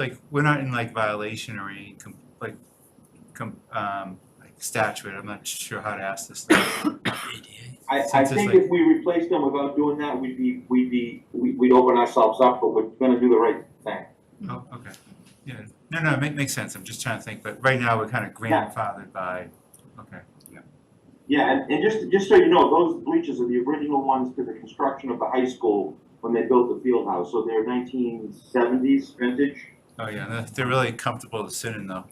in like violation or any statute, I'm not sure how to ask this thing. I Since it's think like- if we replace them without doing that, we'd open ourselves up, but we're gonna do the right thing. Oh, okay, yeah, no, it makes sense, I'm just trying to think, but right now we're kind of grandfathered by, okay. Yeah, and just so you know, those bleachers are the original ones to the construction of the high school when they built the field house, so they're 1970s vintage. Oh, yeah, they're really comfortable to sit in though.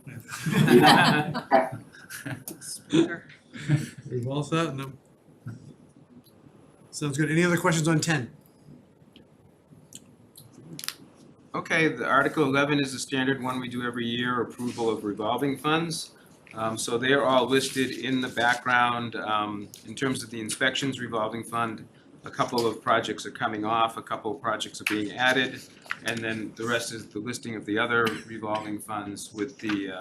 We've all set, no. Sounds good. Any other questions on 10? Okay, the Article 11 is the standard one we do every year, approval of revolving funds. So they're all listed in the background. In terms of the inspections revolving fund, a couple of projects are coming off, a couple of projects are being added, and then the rest is the listing of the other revolving funds with the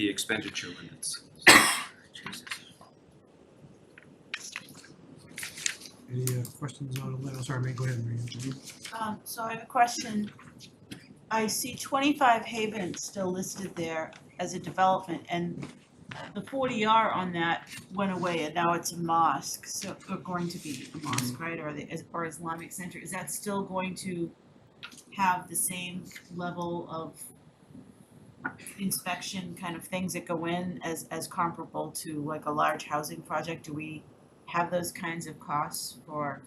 expenditure limits. Any questions on, oh, sorry, May, go ahead, Maria. So I have a question. I see 25 Haven still listed there as a development, and the 40R on that went away, and now it's a mosque, so, or going to be a mosque, right, or Islamic Center. Is that still going to have the same level of inspection kind of things that go in as comparable to like a large housing project? Do we have those kinds of costs for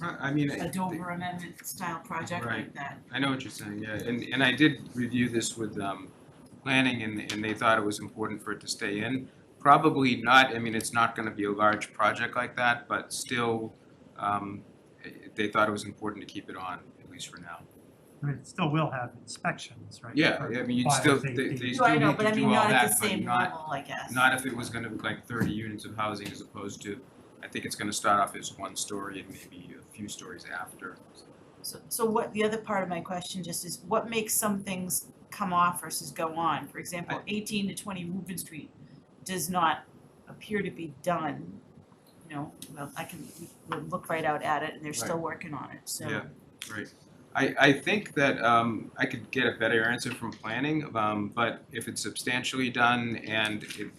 I mean, a Dover Amendment style project like that? I know what you're saying, yeah, and I did review this with planning and they thought it was important for it to stay in. Probably not, I mean, it's not gonna be a large project like that, but still, they thought it was important to keep it on, at least for now. I mean, it still will have inspections, right? Yeah, for I mean, you'd fire still, safety. they No, still I know, need but I to do mean, all not at the that, but same not, level, I guess. not if it was gonna be like 30 units of housing as opposed to, I think it's gonna start off as one story and maybe a few stories after. So what, the other part of my question just is, what makes some things come off versus go on? For example, 18 to 20 Reuben Street does not appear to be done. You know, well, we'll look right out at it, and they're still working on it, so. Yeah, right. I think that I could get a better answer from planning, but if it's substantially done and it,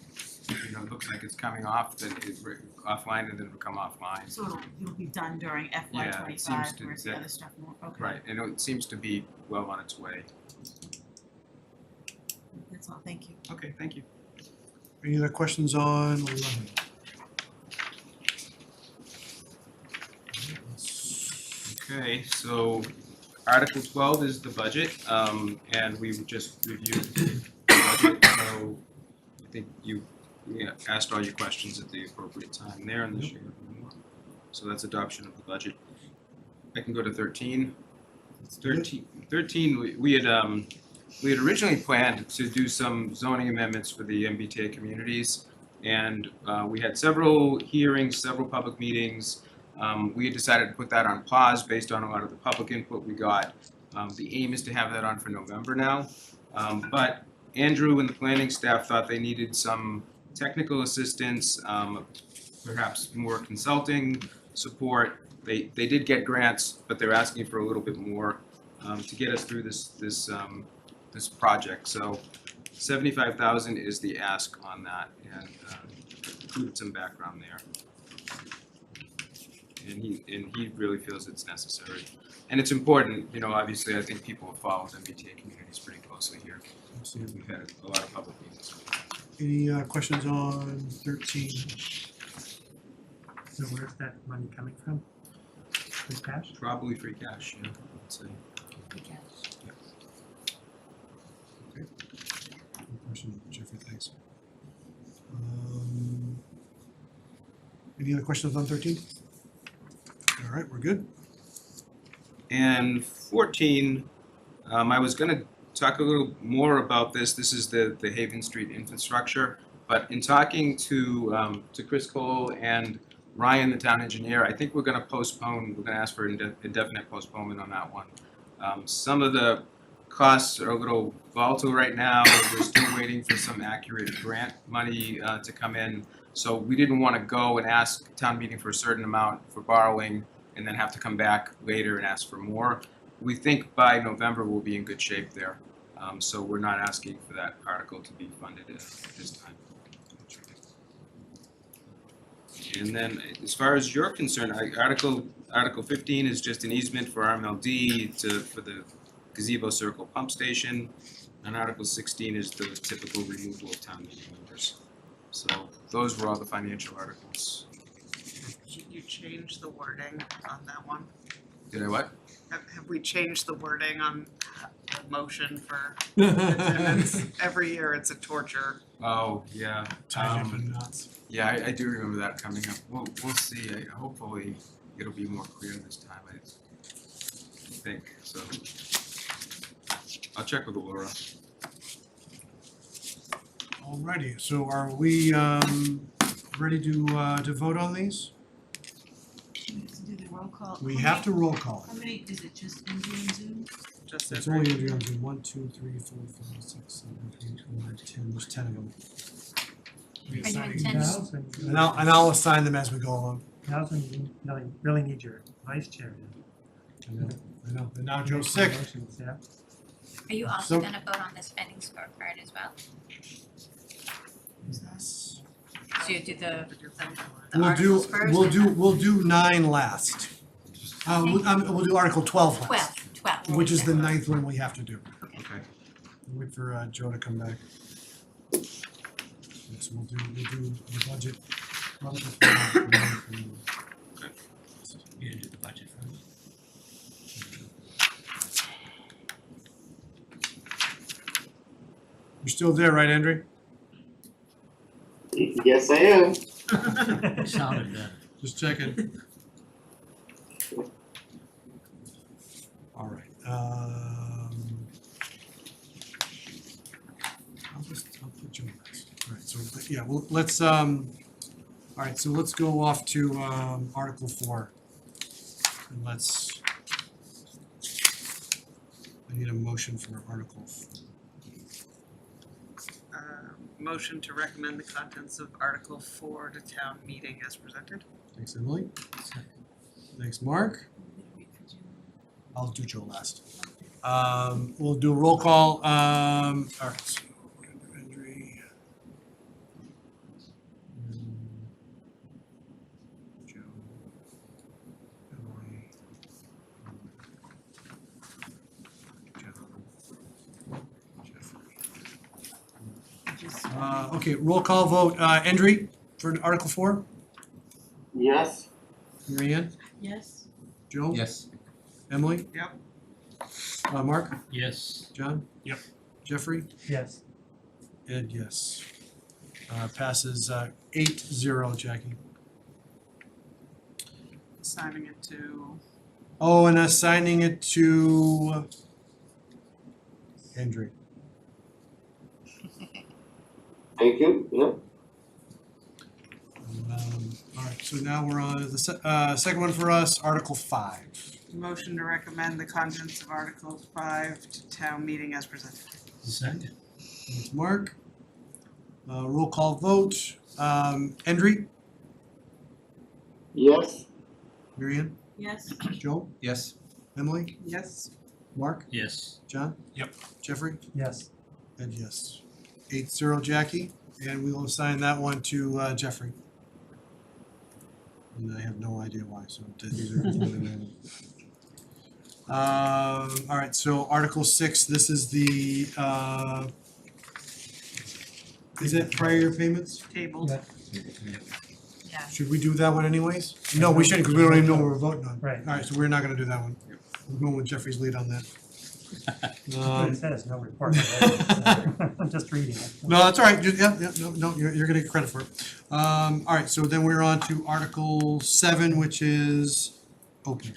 looks like it's coming off, then it's offline and then it'll come offline. So it'll be done during FY25, seems to- whereas the other stuff won't, okay. Right, and it seems to be well on its way. That's all, thank you. Okay, thank you. Any other questions on 11? Okay, so Article 12 is the budget, and we just reviewed the budget, so I think you asked all your questions at the appropriate time there, and this year. So that's adoption of the budget. I can go to 13. 13, we had originally planned to do some zoning amendments for the MBTA communities, and we had several hearings, several public meetings. We had decided to put that on pause based on a lot of the public input we got. The aim is to have that on for November now, but Andrew and the planning staff thought they needed some technical assistance, perhaps more consulting support. They did get grants, but they're asking for a little bit more to get us through this project. So $75,000 is the ask on that, and included some background there. And he really feels it's necessary, and it's important. Obviously, I think people have followed MBTA communities pretty closely here. So we've had a lot of public meetings. Any questions on 13? So where's that money coming from? Free cash? Probably free cash, yeah, I'd say. Free cash. Okay. Any questions, Jeffrey, thanks. Any other questions on 13? All right, we're good. And 14, I was gonna talk a little more about this. This is the Haven Street infrastructure, but in talking to Chris Cole and Ryan, the town engineer, I think we're gonna postpone, we're gonna ask for indefinite postponement on that one. Some of the costs are a little volatile right now. We're still waiting for some accurate grant money to come in. So we didn't want to go and ask town meeting for a certain amount for borrowing and then have to come back later and ask for more. We think by November we'll be in good shape there. So we're not asking for that article to be funded at this time. And then as far as you're concerned, Article 15 is just an easement for RMLD for the gazebo circle pump station. And Article 16 is the typical removal of town meeting members. So those were all the financial articles. You changed the wording on that one? Did I what? Have we changed the wording on the motion for attendance? Every year it's a torture. Oh, yeah. Tied up in knots. Yeah, I do remember that coming up. We'll see. Hopefully it'll be more clear this time, I think. So I'll check with Laura. Alrighty, so are we ready to vote on these? We have to do the roll call. We have to roll call How it. many, is it just Andrew and Zoom? Just It's every- only Andrew on Zoom. 1, 2, 3, 4, 5, 6, 7, 8, 9, 10. There's 10 of them. Are you intending? And I'll assign them as we go along. Now's when you really need your vice chair to. I know, and now Joe's sick. Motions, yeah. Are you also So- gonna vote on the spending scorecard as well? Yes. So you do the We'll articles first? we'll do 9 last. We'll do Article 12 last. 12. Which is the 9th one we have to do. Okay. Wait for Joe to come back. So we'll do the budget. You gonna do the budget first? You're still there, right, Andre? Yes, I am. You sounded better. Just checking. All right. I'll put Joe last. All right. So yeah, well, let's all right. So let's go off to Article 4. And let's. I need a motion for Article 4. Motion to recommend the contents of Article 4 to town meeting as presented. Thanks, Emily. Thanks, Mark. I'll do Joe last. We'll do a roll call. All right. So Andre. Joe. Emily. Jeffrey. Okay, roll call vote. Andre for Article 4. Yes. Mary Ann? Yes. Joe? Yes. Emily? Yep. Mark? Yes. John? Yep. Jeffrey? Yes. Ed, yes. Passes 8-0, Jackie. Assigning it to, Oh, and assigning it to Andre. Thank you. Yep. All right, so now we're on to the second one for us, Article 5. motion to recommend the contents of Article 5 to town meeting as presented. Second. Thanks, Mark. Roll call vote. Andre? Yes. Mary Ann? Yes. Joe? Yes. Emily? Yes. Mark? Yes. John? Yep. Jeffrey? Yes. Ed, yes. 8-0, Jackie, and we will assign that one to Jeffrey. And I have no idea why, so these are. All right, so Article 6, this is the, is it prior year payments? Tabled. Yeah. Should we do that one anyways? No, we shouldn't, because we don't even know what we're voting on. Right. All right, so we're not gonna do that one. We're going with Jeffrey's lead on that. What it says, no report. I'm just reading it. No, that's all right. No, you're gonna get credit for it. All right, so then we're on to Article 7, which is open.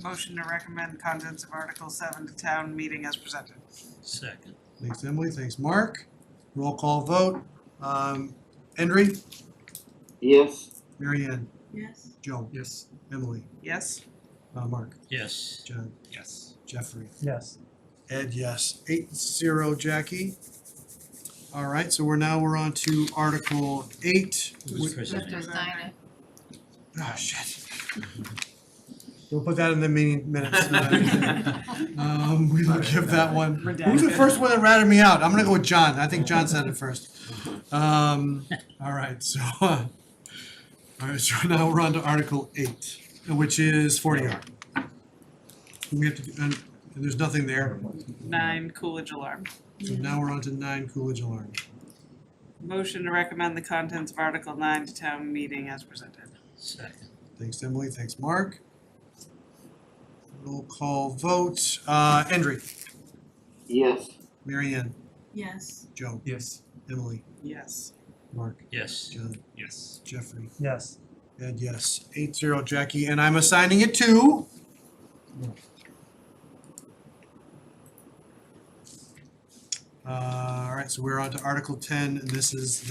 Motion to recommend contents of Article 7 to town meeting as presented. Second. Thanks, Emily. Thanks, Mark. Roll call vote. Andre? Yes. Mary Ann? Yes. Joe? Yes. Emily? Yes. Mark? Yes. John? Yes. Jeffrey? Yes. Ed, yes. 8-0, Jackie. All right, so we're on to Article 8. Who's presenting? Just sign it. Oh, shit. We'll put that in the meeting minutes. We will give that one. Who's the first one that ratted me out? I'm gonna go with John. I think John said it first. All right, so, so now we're on to Article 8, which is 40R. We have to, and there's nothing there. 9 Coolidge alarm. So now we're on to 9 Coolidge Alarm. Motion to recommend the contents of Article 9 to town meeting as presented. Second. Thanks, Emily. Thanks, Mark. Roll call vote. Andre? Yes. Mary Ann? Yes. Joe? Yes. Emily? Yes. Mark? Yes. John? Yes. Jeffrey? Yes. Ed, yes. 8-0, Jackie, and I'm assigning it to. All right, so we're on to Article 10, and this is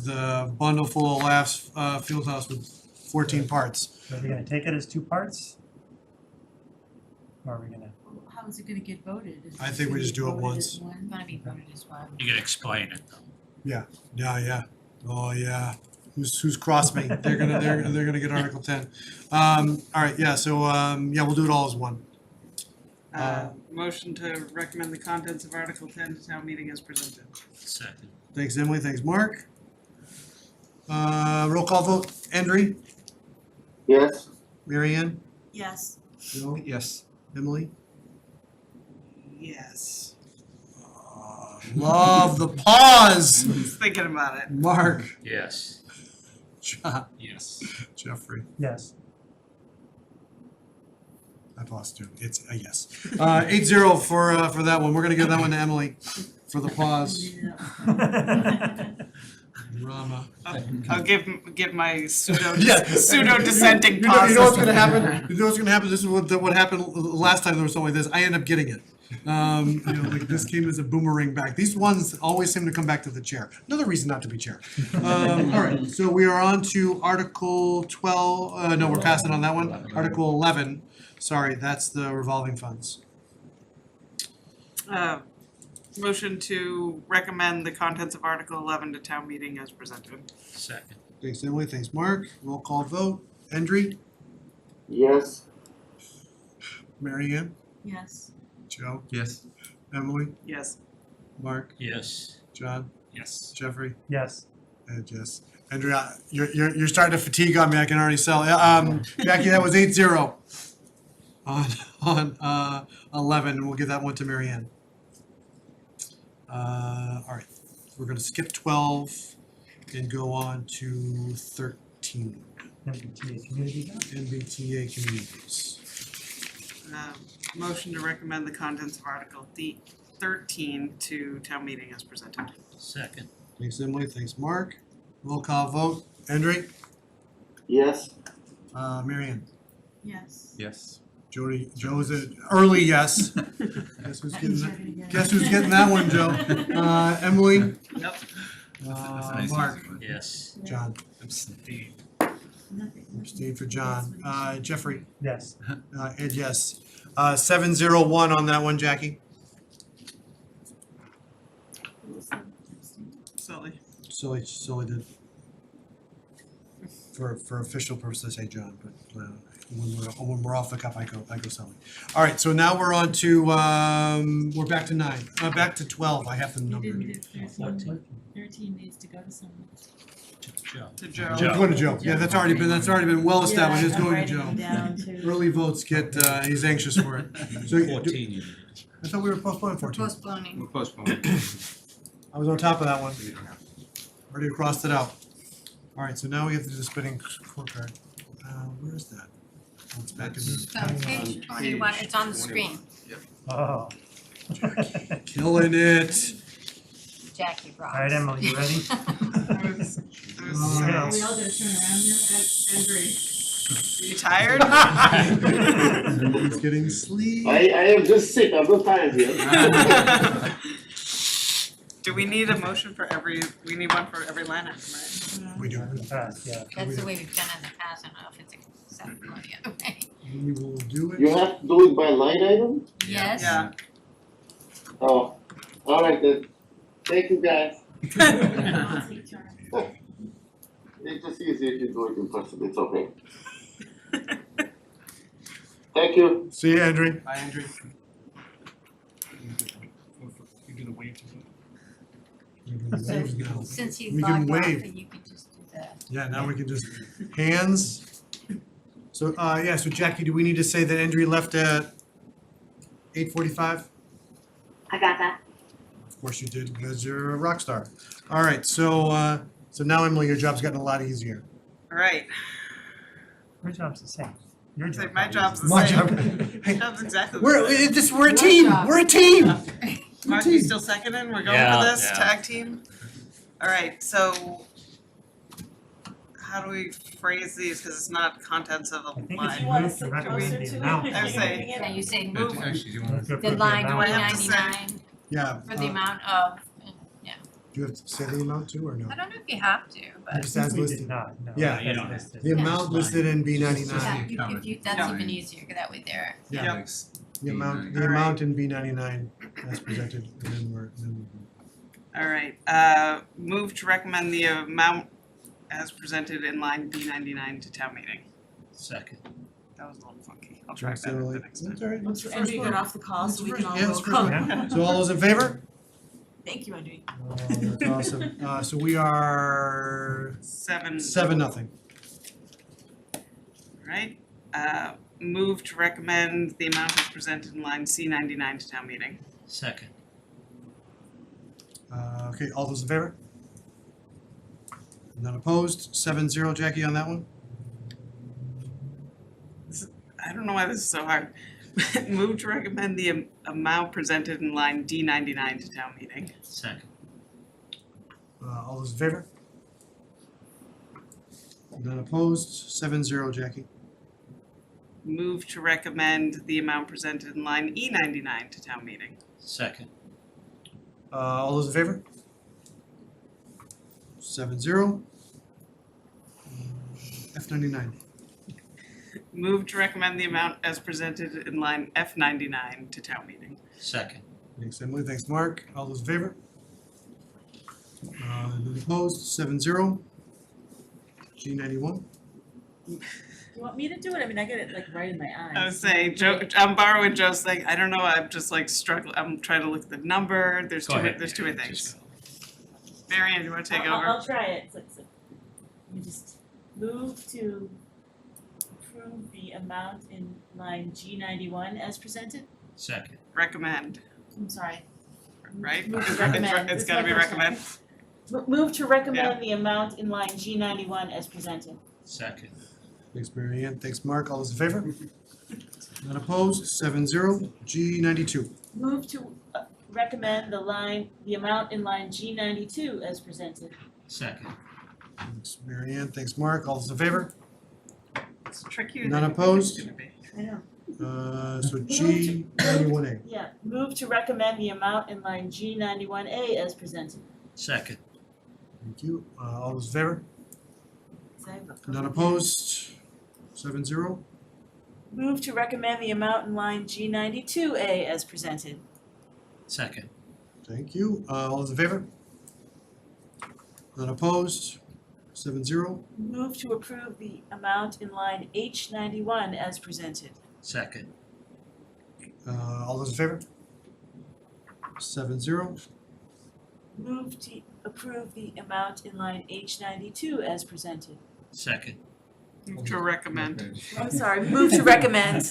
the bundle full of laughs, field house with 14 parts. So are we gonna take it as 2 parts? Or are we gonna? How is it gonna get voted? Is I think we just do it voted once. as one? It's gonna be voted as one. You can explain it though. Yeah, oh yeah, who's crossed me, they're gonna get Article 10. All right, yeah, so, yeah, we'll do it all as one. Motion to recommend the contents of Article 10 to town meeting as presented. Second. Thanks, Emily, thanks, Mark. Roll call vote, Andre, Yes, Mary Ann, Yes. Joe, Yes. Emily. Yes. Love the pause. Just thinking about it. Mark, Yes. John, Yes. Jeffrey. Yes. I paused too. It's a yes. 8-0 for that one. We're gonna give that one to Emily for the pause. Drama. I'll give my pseudo Yeah. dissenting You know pause. what's gonna happen? You know what's gonna happen? This is what happened last time there was something like this. I end up getting it. Like this came as a boomerang back. These ones always seem to come back to the chair. Another reason not to be chair. All right, so we are on to Article 12. No, we're passing on that one. Article 11. Sorry, that's the revolving funds. Motion to recommend the contents of Article 11 to town meeting as presented. Second. Thanks, Emily. Thanks, Mark. Roll call vote. Andre, yes, Mary Ann, Yes. Joe, Yes. Emily, Yes. Mark, Yes. John, Yes. Jeffrey, Yes. and Jess. Andrea, you're starting to fatigue on me. I can already tell. Jackie, that was 8-0 on 11, and we'll give that one to Mary Ann. All right, we're gonna skip 12 and go on to 13. MBTA community. MBTA communities. Motion to recommend the contents of Article 13 to town meeting as presented. Second. Thanks, Emily. Thanks, Mark. Roll call vote. Andre, yes, Mary Ann, Yes. Yes. Jody. Joe's an early yes. Guess who's getting that one, Joe? Emily. Yep. Mark. Yes. John. Abstain. Abstain for John. Jeffrey. Yes. Ed, yes. 7-0-1 on that one, Jackie. Sully. Sully did. For official purposes, I say John, but when we're off the cup, I go Sully. All right, so now we're on to we're back to 9. Back to 12. I have them numbered. 13 needs to go to someone. Joe. To Joe. It's going to Joe. Yeah, that's already been well established. It's going to Joe. Down to. Early votes get. He's anxious for it. So 14. I thought we were postponing 14. Postponing. We're postponing. I was on top of that one. We don't have. Already crossed it out. All right, so now we have to do the spinning scorecard. Where is that? Oh, it's back in the. So page 21, it's on the screen. Oh. Killing it. Jackie rocks. All right, Emily, you ready? Yeah. We all gotta turn around now and breathe. You tired? He's getting sleep. I am just sick, I'm not tired here. Do we need a motion for we need one for every line item, right? We do. Fast, yeah. That's the way we've done it in the past, I don't know if it's acceptable the other way. We will do it. You have to do it by line item? Yes? Yeah. Oh, alright then. Thank you guys. It's just easier if you do it in person, it's okay. Thank you. See you, Andre. Bye, Andrew. You do the wave to So since you We can logged off, wave. then you could just do the. Yeah, now we can just hands. So yeah, so Jackie, do we need to say that Andre left at 8:45? I got that. Of course you did, because you're a rock star. All right, so so now Emily, your job's gotten a lot easier. Alright, Your job's the same. Your so job. my job's the My same. job. My job's exactly the We're same. we're a team. job. We're a team. Mark, you still seconding? We're going Yeah, for this yeah. tag team? Alright, so how do we phrase these, cause it's not contents of I a think it's line. moved to recommend the amount. I say, Yeah, you say Yeah, move actually, do you want Let's go the put line Do to I amount. have to say- 99 Yeah. for the amount of, Do you have to say the amount too, or no? I don't know if you have to, Or but just as We did listed? not, no. Yeah. You don't That's have The listed. amount listed in B yeah, 99. if you, that's Yeah. even easier, 'cause that way there. Yeah. Yep. The amount Alright. in B 99 as presented, and then we're All right, move to recommend the amount as presented in line B99 to town meeting. Second. That was a little funky. I'll try better the next time. That's all right. Once Andrew got off the call, so we can all Yeah, roll it's call. first. So all those in favor? Thank you, Andrew. Oh, that's awesome. So we are 7-0. Right, move to recommend the amount as presented in line C99 to town meeting. Second. Okay, all those in favor? None opposed, 7-0, Jackie on that one? I don't know why this is so hard. Move to recommend the amount presented in line D99 to town meeting. Second. All those in favor? None opposed, 7-0, Jackie. Move to recommend the amount presented in line E99 to town meeting. Second. All those in favor? 7-0. F99. Move to recommend the amount as presented in line F99 to town meeting. Second. Thanks, Emily. Thanks, Mark. All those in favor? None opposed, 7-0. G91. Do you want me to do it? I mean, I get it like right in my eyes. I was saying, Joe, I'm borrowing Joe's thing. I don't know, I'm just like struggling. I'm trying to look at the number. There's Go ahead. too many Mary, things. just go. Marianne, do you want to take over? I'll try it. So, let me just move to approve the amount in line G91 as presented. Second. Recommend, I'm sorry. right? Move to It's recommend. it's This is gotta my be first time. recommend. Move to recommend the amount in line G91 as presented. Second. Thanks, Mary Ann. Thanks, Mark. All those in favor? None opposed, 7-0. G92. Move to recommend the amount in line G92 as presented. Second. Thanks, Mary Ann. Thanks, Mark. All those in favor? It's trickier None than opposed? it's gonna be. I know. So G91A. Yeah, move to recommend the amount in line G91A as presented. Second. Thank you. All those in favor? So I have a couple None here. opposed, 7-0. Move to recommend the amount in line G92A as presented. Second. Thank you. All those in favor? None opposed, 7-0. Move to approve the amount in line H91 as presented. Second. All those in favor? 7-0. Move to approve the amount in line H92 as presented. Second. Move to recommend, I'm sorry, move to recommend,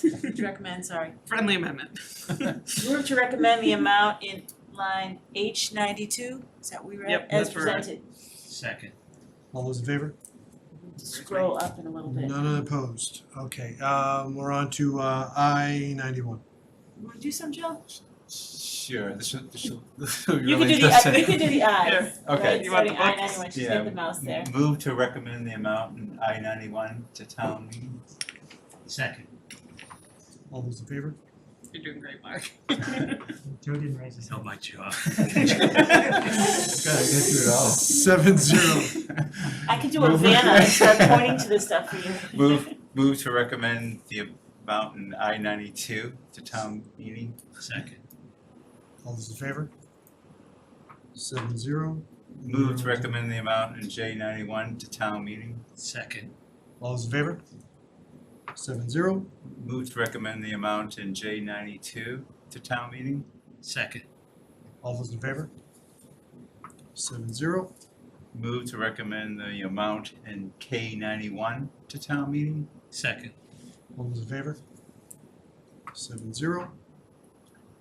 sorry. friendly amendment. Move to recommend the amount in line H92, is that what we read? Yep, As that's right. presented. Second. All those in favor? Scroll up in a little bit. None opposed. Okay, we're on to I-91. You wanna do some, Joe? Sure, this should You really can do the eyes, Okay. right, You want the starting books? I-91, just Yeah. hit the mouse there. Move to recommend the amount in I-91 to town meeting. Second. All those in favor? You're doing great, Mark. Joe didn't raise his No, hand. my job. Gotta get through it all. 7-0. I can do a Vanna and start pointing to this stuff for you. Move to recommend the amount in I-92 to town meeting. Second. All those in favor? 7-0. Move to recommend the amount in J91 to town meeting. Second. All those in favor? 7-0. Move to recommend the amount in J92 to town meeting. Second. All those in favor? 7-0. Move to recommend the amount in K91 to town meeting. Second. All those in favor? 7-0.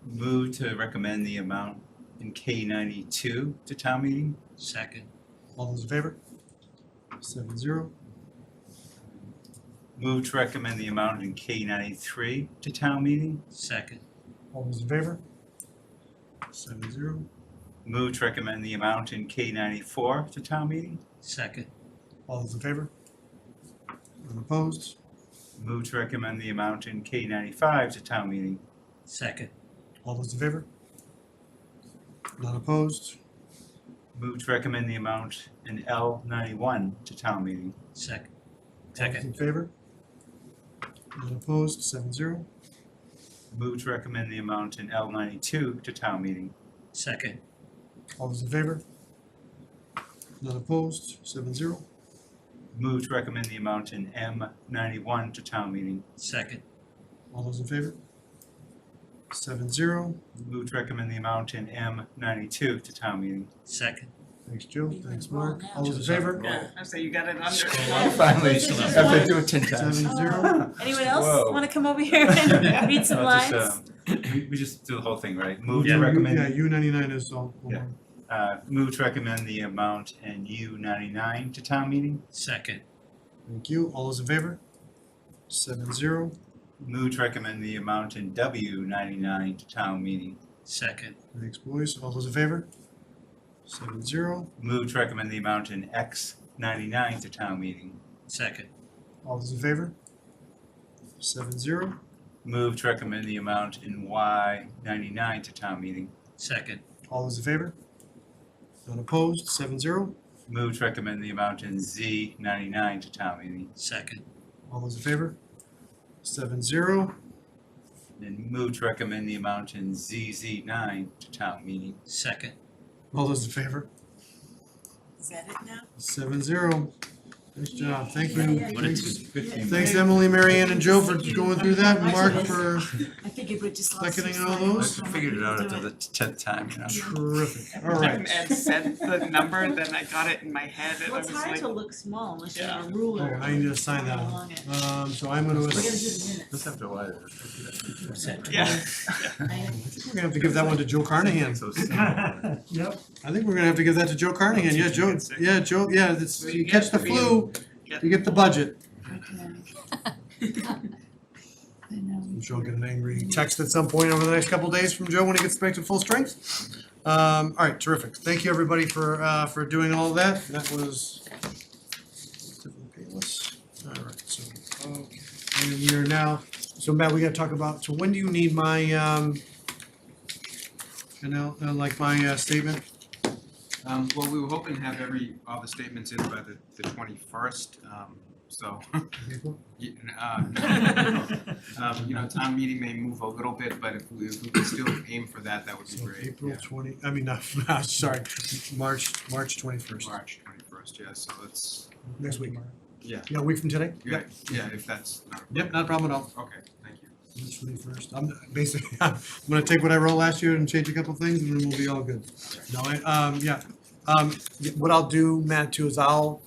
Move to recommend the amount in K92 to town meeting. Second. All those in favor? 7-0. Move to recommend the amount in K93 to town meeting. Second. All those in favor? 7-0. Move to recommend the amount in K94 to town meeting. Second. All those in favor? None opposed? Move to recommend the amount in K95 to town meeting. Second. All those in favor? None opposed? Move to recommend the amount in L91 to town meeting. Second. All those in favor? None opposed? 7-0. Move to recommend the amount in L92 to town meeting. Second. All those in favor? None opposed, 7-0. Move to recommend the amount in M91 to town meeting. Second. All those in favor? 7-0. Move to recommend the amount in M92 to town meeting. Second. Thanks, Joe. Thanks, Mark. All those in favor? Yeah, I say you got it under. Finally, Just after one. do it 10 times. 7-0. Anyone else Whoa. wanna come over here and read some I'll lines? just, we just do the whole thing, right? Move Yeah, to recommend. Yeah, U99 is all. Yeah. Move to recommend the amount in U99 to town meeting. Second. Thank you. All those in favor? 7-0. Move to recommend the amount in W99 to town meeting. Second. Thanks, boys. All those in favor? 7-0. Move to recommend the amount in X99 to town meeting. Second. All those in favor? 7-0. Move to recommend the amount in Y99 to town meeting. Second. All those in favor? None opposed, 7-0. Move to recommend the amount in Z99 to town meeting. Second. All those in favor? 7-0. And move to recommend the amount in ZZ9 to town meeting. Second. All those in favor? Is that it now? 7-0. Nice job. Thank you. What a Thanks, Emily, Mary Ann, and Joe for going through that, and Mark for I figured we just lost seconding six all lines. those. I figured it out after the 10th time, you know. Terrific. All Every time right. Ed said the number, then I got it in my head and I Well, was it's hard like, to look small unless you have a Oh, ruler. I need to sign that along it. one. So I'm gonna, We're I gonna do think the minutes. Just after a while. yeah. we're gonna have to give that one to Joe Carnahan. So simple. Yep. I think we're gonna have to give that to Joe Carnahan. Yeah, Joe, yeah, that's, you catch the flu, you get the budget. I'm sure I'll get an angry text at some point over the next couple of days from Joe when he gets back to full strength. All right, terrific. Thank you, everybody, for doing all of that. That was definitely painless. All right, so, and we are now, so Matt, we gotta talk about, so when do you need my, like my statement? Well, we were hoping to have all the statements in by the 21st, so. Town meeting may move a little bit, but if we could still aim for that, that would be So great. April Yeah. 20, I mean, no, sorry, March 21st, March 21st, yeah, so it's, next week. yeah, Yeah, a week from today? yeah, if that's not. Yep, not a problem at all. Okay, thank you. March 21st. I'm basically, I'm gonna take what I wrote last year and change a couple things and then we'll be all good. No, what I'll do, Matt, too, is I'll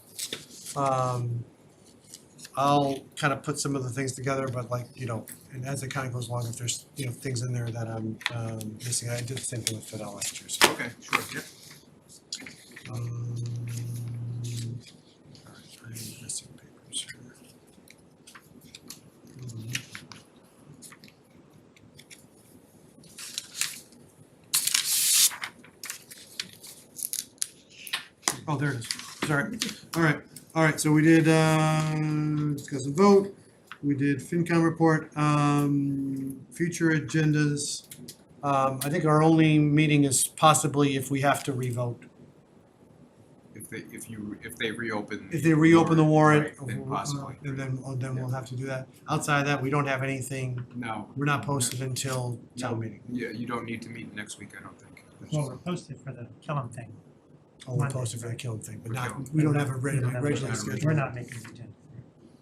kind of put some of the things together, but like, and as it kind of goes along, if there's, things in there that I'm missing, I did the same thing with Fidel last year, so. Okay, sure, yeah. All right, I'm missing papers here. Oh, there it is. Sorry. All right, so we did, discuss and vote. We did FinCom report, future agendas. I think our only meeting is possibly if we have to revote. If they reopen. If they reopen the warrant, right, then possibly. and then we'll have to do that. Outside of that, we don't have anything, No, we're not posted until town meeting. yeah, you don't need to meet next week, I don't think. Well, we're posted for the Killam thing. Oh, we're posted for the Killen thing, but not, we don't have a regularly scheduled. We're not making the agenda.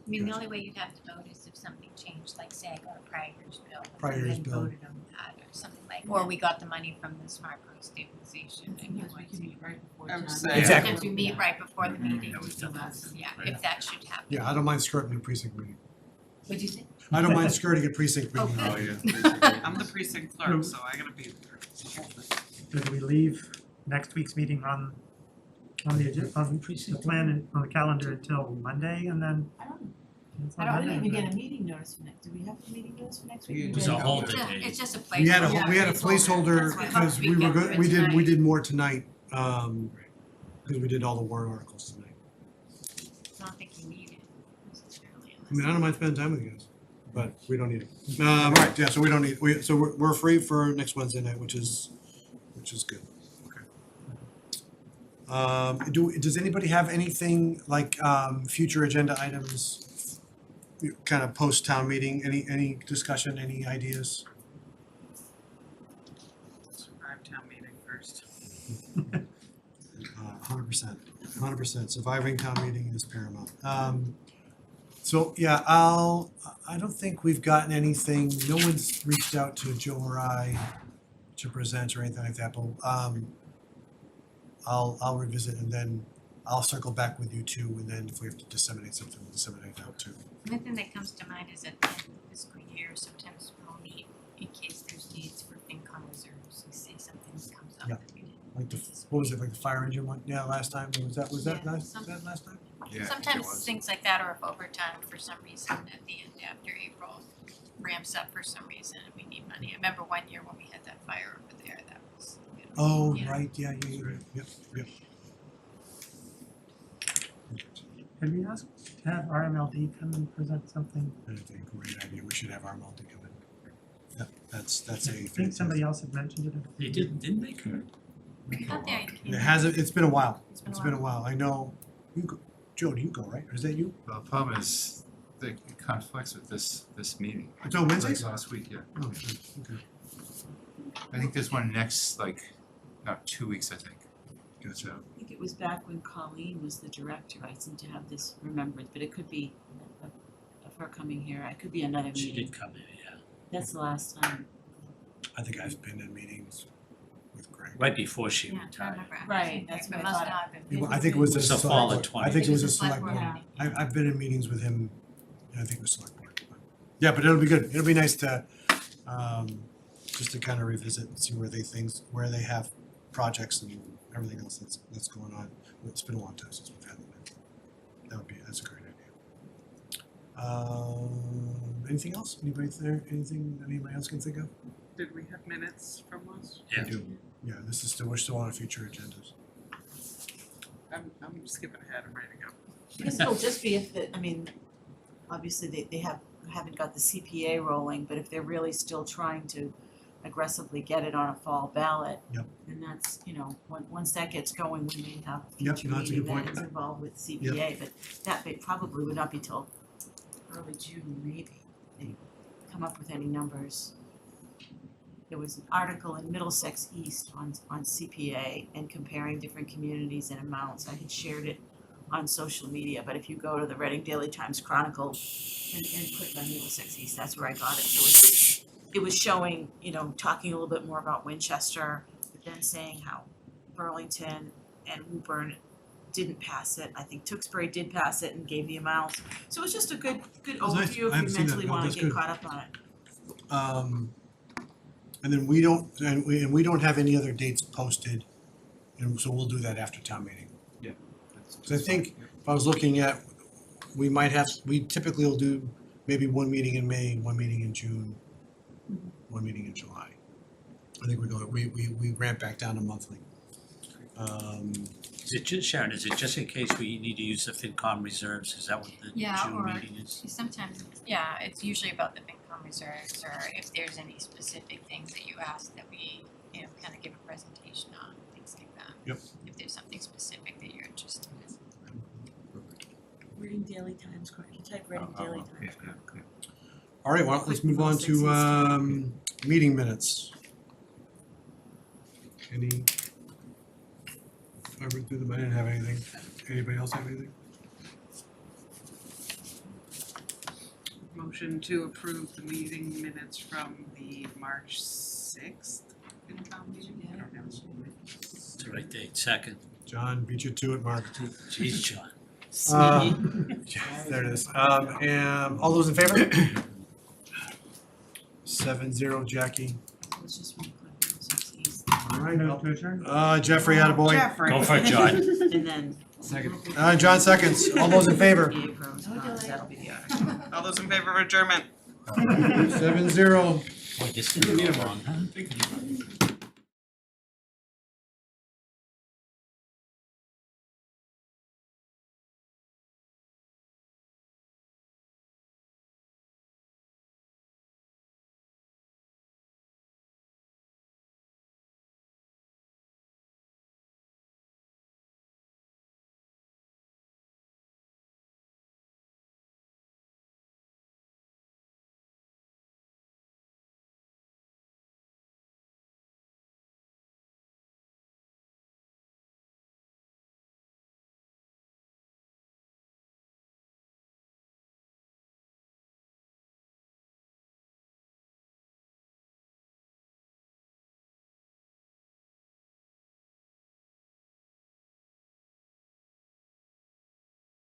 I mean, the only way you'd have to vote is if something changed, like say I got a prior year's bill. Prior and year's then bill. voted on that or something like, or we got the money from the smart growth stabilization and you want to. I would say. Exactly. Sometimes we meet right before the meeting. That was done. Yeah, if that should happen. Yeah, I don't mind skirting a precinct meeting. What'd you say? I don't mind skirting a precinct meeting. Oh, yeah. I'm the precinct clerk, so I gotta be there. So do we leave next week's meeting on the agenda, on the plan and on the calendar until Monday and then? I don't know. it's on I don't Monday, even and get then- a meeting notice for next, do we have a meeting notice for next week? It was a whole It's day. it's just a placeholder. We had a placeholder That's why because we were get good, through we it did tonight. more tonight, because we did all the warrant articles tonight. I don't think you need it necessarily. I mean, I don't mind spending time with you guys, but we don't need it. Right, yeah, so we don't need, so we're free for next Wednesday night, which is good. Okay. Does anybody have anything like, future agenda items, kind of post-town meeting, any discussion, any ideas? Survive town meeting. first. 100%, surviving town meeting is paramount. So, yeah, I don't think we've gotten anything, no one's reached out to Joe or I to present or anything like that, but, I'll revisit and then I'll circle back with you too, and then if we have to disseminate something, we'll disseminate out too. One thing that comes to mind is at the end of the fiscal year, sometimes we'll meet in case there's needs for FinCom reserves, we say something comes up Yeah. that we didn't. Like what was it, like the fire engine one, yeah, last time, was that Yeah, last some- last time? Yeah, I think it Sometimes was. things like that, or if overtime for some reason at the end after April ramps up for some reason and we need money. I remember one year when we had that fire over there, that was, you know, Oh, yeah. right, yeah, yep. Could we ask to have RMLD come and present something? I think great idea, we should have our multi come in. Yep, that's a I think somebody else had mentioned it. They didn't they, Kurt? I thought they came. It hasn't, it's been a while, It's been a it's been a while, I know, you go, Joe, do you go, right, or is that you? Well, the problem is, it conflicts with this meeting. It's on Wednesdays? Like last week, yeah. Oh, shit, okay, I think there's one next, not 2 weeks, I think. gotcha. I think it was back when Colleen was the director, I seem to have this remembered, but it could be of her coming here, it could be another She meeting. did come in, yeah. That's the last time. I think I've been in meetings with Greg. Right before she Yeah, I retired. remember. Right, that's It what I must thought. not have been. I think it was a It's the select fall of board. 20. I think it was a It was a select select board. board meeting. I've been in meetings with him, and I think it was select board. Yeah, but it'll be good, it'll be nice to, just to kind of revisit and see where where they have projects and everything else that's going on. It's been a long time since we've had them. That's a great idea. Anything else? Anybody there, anything anybody else can think of? Did we have minutes from last? Yeah. We do. Yeah, we're still on future agendas. I'm skipping ahead, I'm ready to go. I guess it'll just be if obviously they haven't got the CPA rolling, but if they're really still trying to aggressively get it on a fall ballot. Yep. And that's, once that gets going, we may have a Yep, future no, that's a meeting good that point. is involved with CPA, but that probably would not be till early June, maybe, they come up with any numbers. There was an article in Middlesex East on CPA and comparing different communities and amounts. I had shared it on social media, but if you go to the Reading Daily Times Chronicle and click on Middlesex East, that's where I got it. So it was showing, talking a little bit more about Winchester, but then saying how Burlington and Woburn didn't pass it. I think Tewksbury did pass it and gave the amounts. So it was just a good was nice. overview I if haven't you seen that. mentally No, wanna that's get good. caught up on it. And then we don't have any other dates posted, and so we'll do that after town meeting. Yeah. So I think if I was looking at, we typically will do maybe one meeting in May, one meeting in June, one meeting in July. I think we ramp back down to monthly. Is it just, Sharon, is it just in case we need to use the FinCom reserves? Is that what the Yeah, June or meeting is? sometimes, it's usually about the FinCom reserves, or if there's any specific things that you ask that we, kind of give a presentation on, things like that. Yep. If there's something specific that you're interested in. Reading Daily Times, you type Reading Daily Times. Yeah. All right, well, let's move on to meeting minutes. I read through them, I didn't have anything. Anybody else have anything? Motion to approve the meeting minutes from the March 6th FinCom meeting. I don't know. It's the right date, second. John, beat you to it, Mark. Jeez, John. Yeah, there it is. And all those in favor? 7-0, Jackie. It was just one click, Middlesex East. All right, Move to adjourn? Jeffrey, attaboy. Jeffrey. Go for it, John. And then. John seconds. All those in favor? CPA pros, cons, that'll be the article. All those in favor of adjournment? 7-0. Boy, this didn't go long, huh?